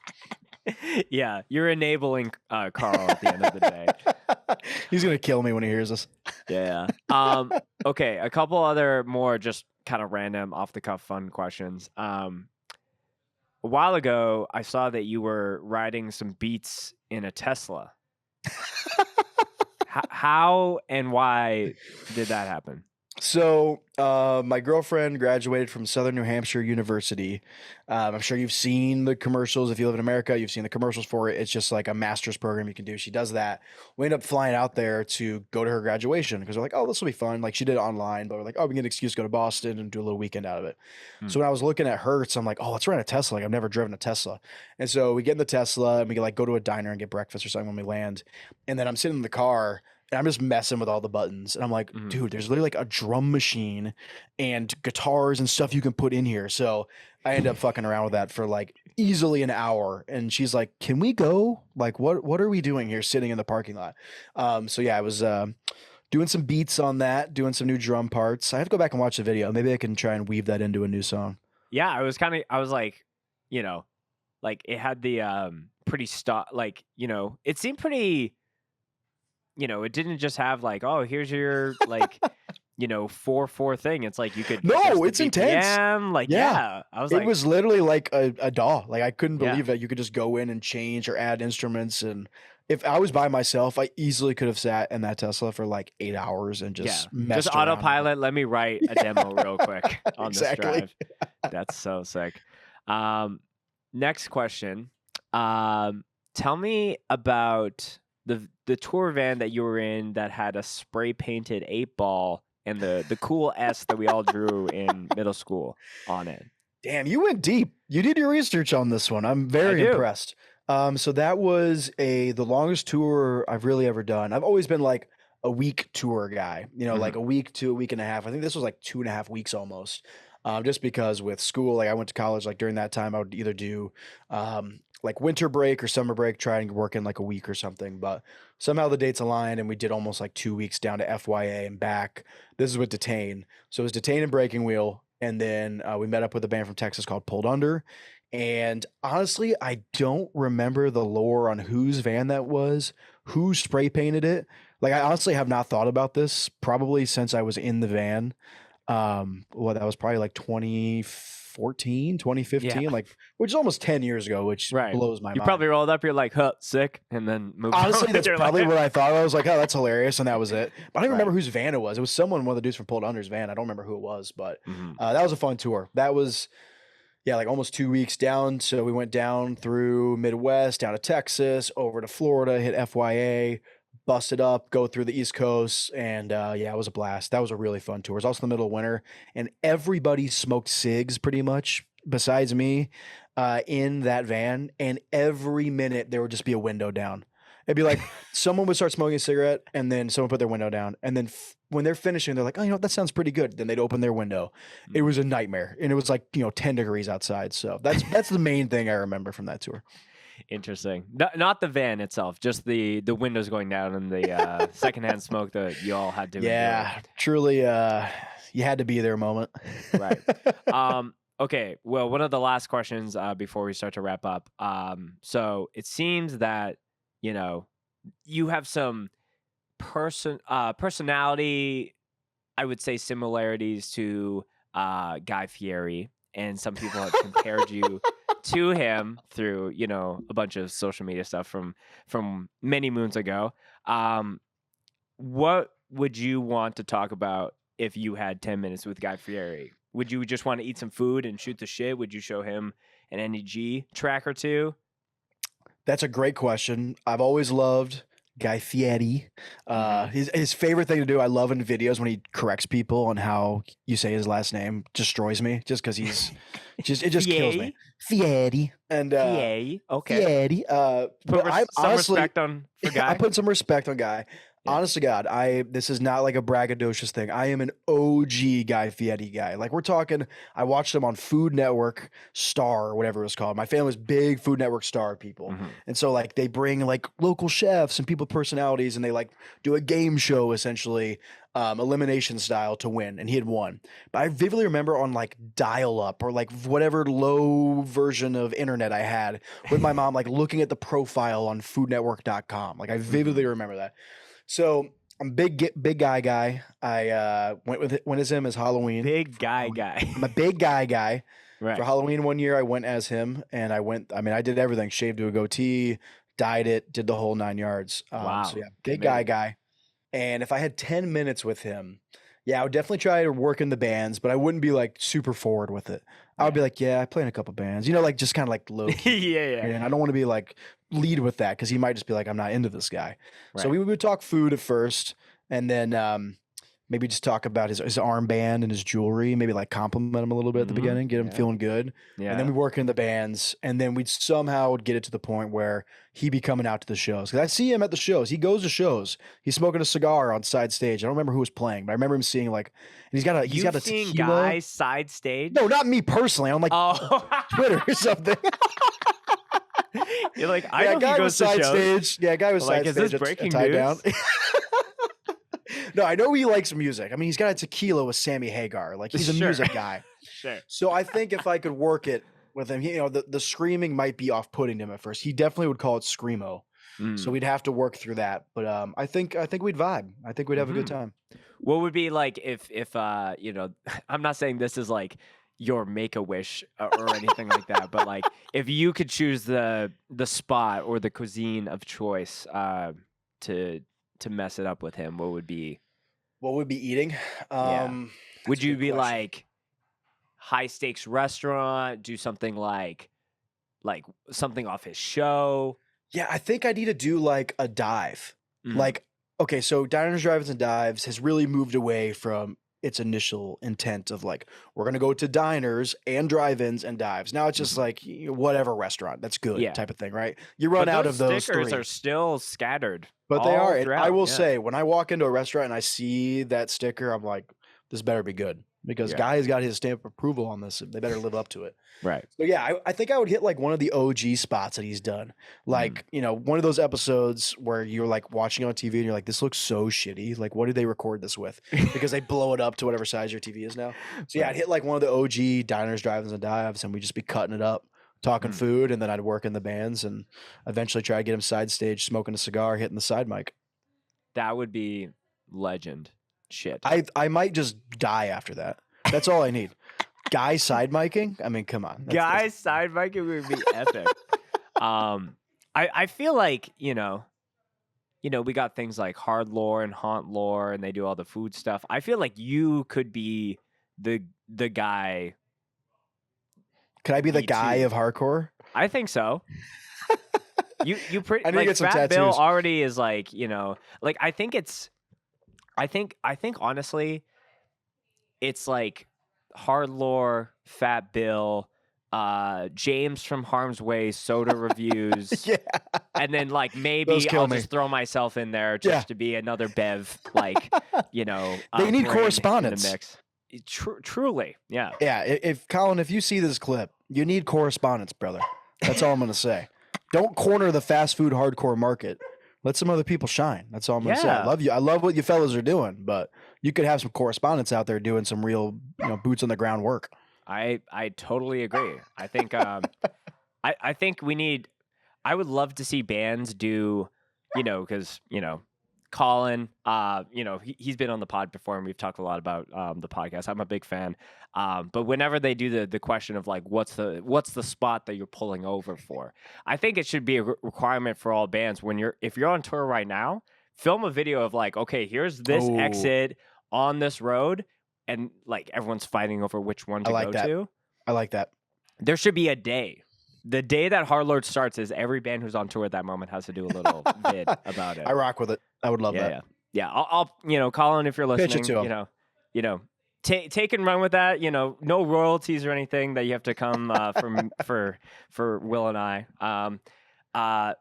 Yeah, you're enabling Carl at the end of the day. He's gonna kill me when he hears this. Yeah. Okay, a couple other more just kind of random off the cuff fun questions. A while ago, I saw that you were riding some beats in a Tesla. How and why did that happen? So my girlfriend graduated from Southern New Hampshire University. I'm sure you've seen the commercials. If you live in America, you've seen the commercials for it. It's just like a master's program you can do. She does that. We end up flying out there to go to her graduation because we're like, oh, this will be fun. Like she did it online, but we're like, oh, we can get an excuse to go to Boston and do a little weekend out of it. So when I was looking at Hertz, I'm like, oh, let's rent a Tesla. Like I've never driven a Tesla. And so we get in the Tesla and we can like go to a diner and get breakfast or something when we land. And then I'm sitting in the car and I'm just messing with all the buttons. And I'm like, dude, there's literally like a drum machine and guitars and stuff you can put in here. So I end up fucking around with that for like easily an hour. And she's like, can we go? Like, what are we doing here sitting in the parking lot? So yeah, I was doing some beats on that, doing some new drum parts. I have to go back and watch the video. Maybe I can try and weave that into a new song. Yeah, I was like, like it had the pretty like, it seemed pretty, it didn't just have like, oh, here's your like 4/4 thing. It's like you could No, it's intense. Like Yeah. I was It like, was literally like a DAW. Like I couldn't believe that you could just go in and change or add instruments. And if I was by myself, I easily could have sat in that Tesla for like 8 hours and just messed just around. autopilot. Let me write a demo real quick on this drive. That's so sick. Next question. Tell me about the tour van that you were in that had a spray painted 8-ball and the cool S that we all drew in middle school on it. Damn, you went deep. You did your research on this one. I'm very impressed. So that was the longest tour I've really ever done. I've always been like a week tour guy, like a week to a week and a half. I think this was like 2.5 weeks almost. Just because with school, like I went to college, like during that time I would either do like winter break or summer break, try and work in like a week or something. But somehow the dates aligned and we did almost like 2 weeks down to FYA and back. This is with Detain. So it was Detain and Breaking Wheel. And then we met up with a band from Texas called Pulled Under. And honestly, I don't remember the lore on whose van that was, who spray painted it. Like I honestly have not thought about this probably since I was in the van. Well, that was probably like 2014, 2015, like, which is almost 10 years ago, which blows my mind. You probably rolled up, you're like, huh, sick, and then moved on. Honestly, that's probably what I thought. I was like, oh, that's hilarious, and that was it. But I don't remember whose van it was. It was one of the dudes from Pulled Under's van. I don't remember who it was, but that was a fun tour. That was, like almost 2 weeks down. So we went down through Midwest, down to Texas, over to Florida, hit FYA, busted up, go through the East Coast, and it was a blast. That was a really fun tour. It was also in the middle of winter, and everybody smoked cigs pretty much besides me in that van, and every minute there would just be a window down. It'd be like someone would start smoking a cigarette, and then someone put their window down, and then when they're finishing, they're like, oh, that sounds pretty good. Then they'd open their window. It was a nightmare, and it was like 10 degrees outside. So that's the main thing I remember from that tour. Interesting. Not the van itself, just the windows going down and the secondhand smoke that you all had to enjoy. Truly, you had to be there a moment. Right. Okay, well, one of the last questions before we start to wrap up. So it seems that you have some personality, I would say, similarities to Guy Fieri, and some people have compared you to him through a bunch of social media stuff from many moons ago. What would you want to talk about if you had 10 minutes with Guy Fieri? Would you just want to eat some food and shoot the shit? Would you show him an NEG track or two? That's a great question. I've always loved Guy Fieri. His favorite thing to do, I love in videos when he corrects people on how you say his last name. Destroys me just because it just kills me. Fieri. And Fieri. Okay. Fieri. Put some honestly, respect on for Guy. I put some respect on Guy. Yeah. Honest to God, this is not like a braggadocious thing. I am an OG Guy Fieri guy. Like we're talking, I watched him on Food Network Star or whatever it was called. My family's big Food Network Star people. And so like they bring like local chefs and people with personalities and they like do a game show essentially, elimination style to win. And he had won. But I vividly remember on like dial up or like whatever low version of internet I had with my mom, like looking at the profile on foodnetwork.com. Like I vividly remember that. So I'm big guy. I went as him as Halloween. Big guy. I'm a big guy. Right. For Halloween one year, I went as him, and I did everything: shaved to a goatee, dyed it, did the whole 9 yards. Wow. So yeah, big guy. And if I had 10 minutes with him, yeah, I would definitely try to work in the bands, but I wouldn't be like super forward with it. I would be like, yeah, I play in a couple bands, like just kind of like low key. yeah. And I don't want to be like lead with that because he might just be like, I'm not into this guy. Right. So we would talk food at first, and then maybe just talk about his armband and his jewelry, maybe like compliment him a little bit at the beginning, get him feeling good. Yeah. And then we work in the bands, and then we'd somehow get it to the point where he'd be coming out to the shows. Because I see him at the shows. He goes to shows. He's smoking a cigar on side stage. I don't remember who was playing, but I remember him seeing like, and he's got a seeing tequila. Guy side stage? No, not me personally. On like Twitter or something. You're like, I know Guy he goes was to side shows. stage. Yeah, Guy was Like, side is stage. this breaking tied news? Down. No, I know he likes music. I mean, he's got a tequila with Sammy Hagar. Like he's a music guy. Sure. So I think if I could work it with him, the screaming might be off-putting to him at first. He definitely would call it screamo. So we'd have to work through that. But I think we'd vibe. I think we'd have a good time. What would be like if I'm not saying this is like your Make-A-Wish or anything like that, but like if you could choose the spot or the cuisine of choice to mess it up with him, what would be eating? Would you be like high stakes restaurant, do something like something off his show? Yeah, I think I need to do like a dive. Like, okay, so Diners, Drive-Ins, and Dives has really moved away from its initial intent of like, we're going to go to diners and drive-ins and dives. Now it's just like whatever restaurant that's good type of thing, right? You run out of those stickers three. Are still scattered. But they are. And I will throughout, say, when I walk into a restaurant and I see that sticker, I'm like, this better be good. Because Guy has got his stamp of approval on this. They better live up to it. Right. So yeah, I think I would hit like one of the OG spots that he's done. Like, one of those episodes where you're like watching on TV and you're like, this looks so shitty. Like, what did they record this with? Because they blow it up to whatever size your TV is now. So yeah, I'd hit like one of the OG Diners, Drive-Ins, and Dives, and we'd just be cutting it up, talking food, and then I'd work in the bands and eventually try to get him side stage, smoking a cigar, hitting the side mic. That would be legend shit. I might just die after that. That's all I need. Guy side miking? I mean, come on. Guy side miking would be epic. I feel like, we got things like Hard Lore and Haunt Lore, and they do all the food stuff. I feel like you could be the guy. Could I be the guy of hardcore? I think so. You pretty I need to like get some Fat Bill tattoos. already is like, like I think honestly it's like Hard Lore, Fat Bill, James from Harm's Way, Soda Reviews. Yeah. And then like maybe I'll just throw myself in there just to be another Bev, like, They need correspondence. In the mix. Truly. Yeah. Yeah. If Colin, if you see this clip, you need correspondence, brother. That's all I'm going to say. Don't corner the fast food hardcore market. Let some other people shine. That's all I'm going to say. I love you. I love what you fellas are doing, but you could have some correspondents out there doing some real, boots on the ground work. I totally agree. I think I think I would love to see bands do, because Colin, he's been on the pod before, and we've talked a lot about the podcast. I'm a big fan. But whenever they do the question of like, what's the spot that you're pulling over for, I think it should be a requirement for all bands if you're on tour right now, film a video of like, okay, here's this exit on this road, and like everyone's fighting over which one to go to. I like that. There should be a day. The day that Hard Lord starts is every band who's on tour at that moment has to do a little vid about it. I rock with it. I would love that. Yeah. I'll Colin, if you're listening, Pitch it to him. Take and run with that. No royalties or anything that you have to come for Will and I.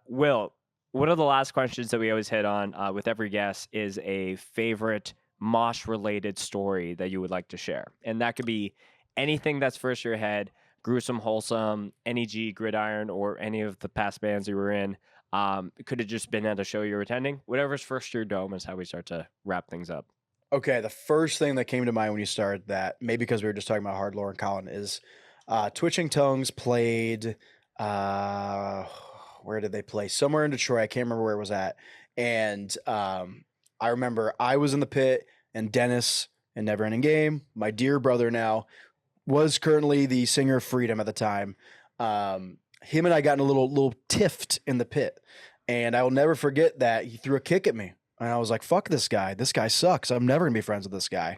Will, one of the last questions that we always hit on with every guest is a favorite mosh related story that you would like to share, and that could be anything that's first to your head. Gruesome, wholesome, NEG, Gridiron, or any of the past bands you were in. It could have just been at a show you were attending. Whatever's first to your dome is how we start to wrap things up. Okay, the first thing that came to mind when you started that, maybe because we were just talking about Hard Lore and Colin, is Twitching Tongues played, where did they play? Somewhere in Detroit. I can't remember where it was at. And I remember I was in the pit, and Dennis in Never Ending Game, my dear brother now, was currently the singer of Freedom at the time. Him and I got in a little tiff in the pit, and I will never forget that he threw a kick at me, and I was like, "Fuck this guy! This guy sucks. I'm never gonna be friends with this guy."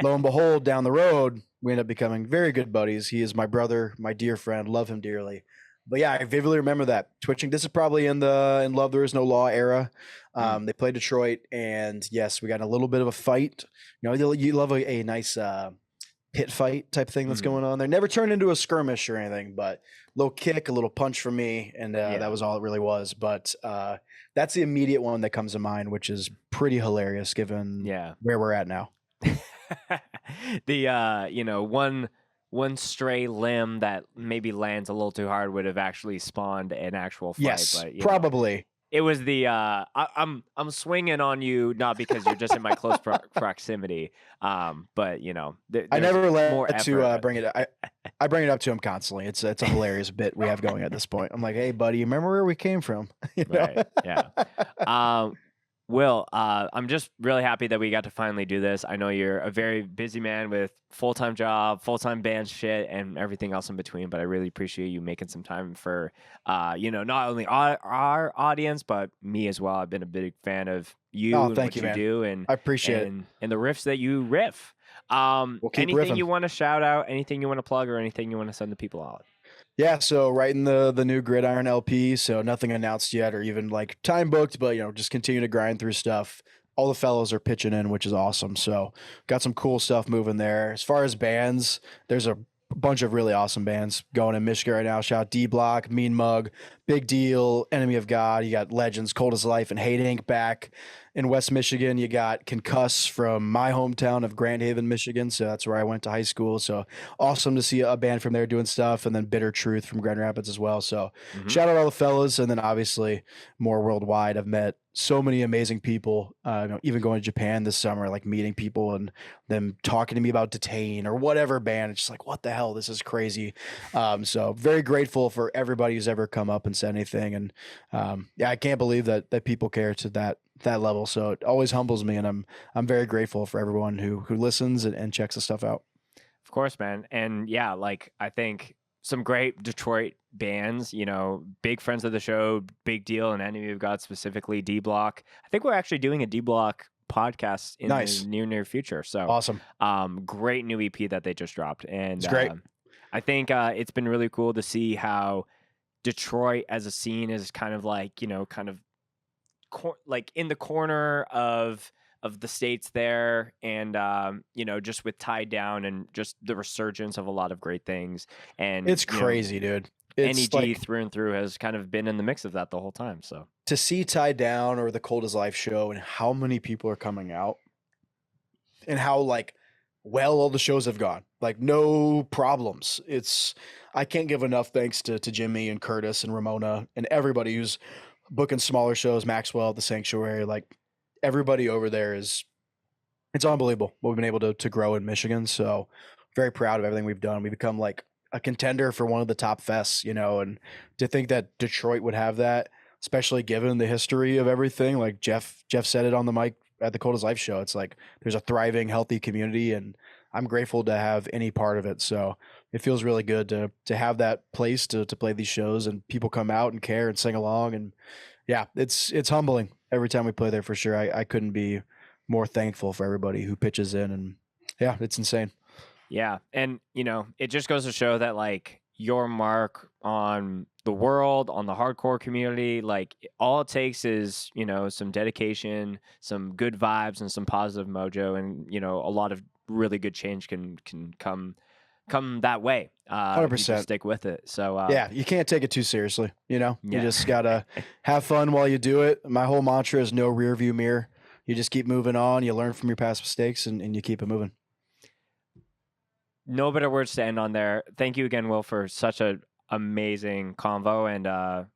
Lo and behold, down the road, we end up becoming very good buddies. He is my brother, my dear friend. Love him dearly. But yeah, I vividly remember that Twitching. This is probably in Love There Is No Law era. They played Detroit, and yes, we got in a little bit of a fight. You love a nice pit fight type thing that's going on there. Never turned into a skirmish or anything, but little kick, a little punch from me, and that was all it really was. But that's the immediate one that comes to mind, which is pretty hilarious given where we're at now. The one stray limb that maybe lands a little too hard would have actually spawned an actual fight. Yes, but, probably. It was the I'm swinging on you not because you're just in my close proximity, but I never let to bring it. I bring it up to him constantly. It's a hilarious bit we have going at this point. I'm like, hey buddy, you remember where we came from? Right? Yeah. Will, I'm just really happy that we got to finally do this. I know you're a very busy man with full-time job, full-time band shit, and everything else in between, but I really appreciate you making some time for, not only our audience, but me as well. I've been a big fan of you and what you do, and I appreciate it. And the riffs that you riff. We'll keep anything riffing. You want to shout out, anything you want to plug, or anything you want to send the people out? Yeah, so writing the new Gridiron LP, so nothing announced yet or even like time booked, but just continue to grind through stuff. All the fellows are pitching in, which is awesome. So got some cool stuff moving there. As far as bands, there's a bunch of really awesome bands going in Michigan right now. Shout out D Block, Mean Mug, Big Deal, Enemy of God. You got Legends, Cold as Life, and Hate Inc. back in West Michigan. You got Concuss from my hometown of Grand Haven, Michigan. So that's where I went to high school. So awesome to see a band from there doing stuff. And then Bitter Truth from Grand Rapids as well. So shout out all the fellas. And then obviously more worldwide. I've met so many amazing people, even going to Japan this summer, like meeting people and them talking to me about Detain or whatever band. It's just like, what the hell? This is crazy. So very grateful for everybody who's ever come up and said anything. And I can't believe that people care to that level. So it always humbles me, and I'm very grateful for everyone who listens and checks the stuff out. Of course, man. And yeah, like I think some great Detroit bands, big friends of the show, Big Deal, and Enemy of God, specifically D Block. I think we're actually doing a D Block podcast in the near future. So awesome. Great new EP that they just dropped. And it's great. I think it's been really cool to see how Detroit as a scene is kind of like, like in the corner of the states there, and just with Tied Down and just the resurgence of a lot of great things. And it's crazy, dude. It's NEG through and through has kind of been in the mix of that the whole time. So to see Tied Down or the Cold as Life show and how many people are coming out and how well all the shows have gone, no problems. I can't give enough thanks to Jimmy and Curtis and Ramona and everybody who's booking smaller shows, Maxwell at the Sanctuary. Everybody over there it's unbelievable what we've been able to grow in Michigan. So very proud of everything we've done. We become like a contender for one of the top fests, and to think that Detroit would have that, especially given the history of everything, like Jeff said it on the mic at the Cold as Life show. It's like there's a thriving, healthy community, and I'm grateful to have any part of it. So it feels really good to have that place to play these shows, and people come out and care and sing along. And yeah, it's humbling every time we play there for sure. I couldn't be more thankful for everybody who pitches in, and yeah, it's insane. Yeah. And, it just goes to show that like your mark on the world, on the hardcore community, like all it takes is, some dedication, some good vibes and some positive mojo. And, a lot of really good change can come that way. 100%. You just stick with it. So yeah, you can't take it too seriously. You Yeah. just gotta have fun while you do it. My whole mantra is no rear view mirror. You just keep moving on. You learn from your past mistakes, and you keep it moving. No better words to end on there. Thank you again, Will, for such an amazing convo, and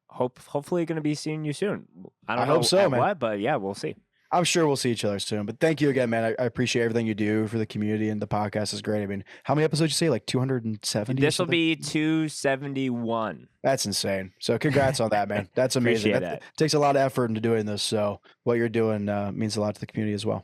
hopefully going to be seeing you soon. I don't know hope so, at man. what, but yeah, we'll see. I'm sure we'll see each other soon. But thank you again, man. I appreciate everything you do for the community, and the podcast is great. I mean, how many episodes did you say? Like 270? This will be 271. That's insane. So congrats on that, man. That's amazing. Appreciate That takes a lot of effort into doing this. So what you're doing means a lot to the community as well.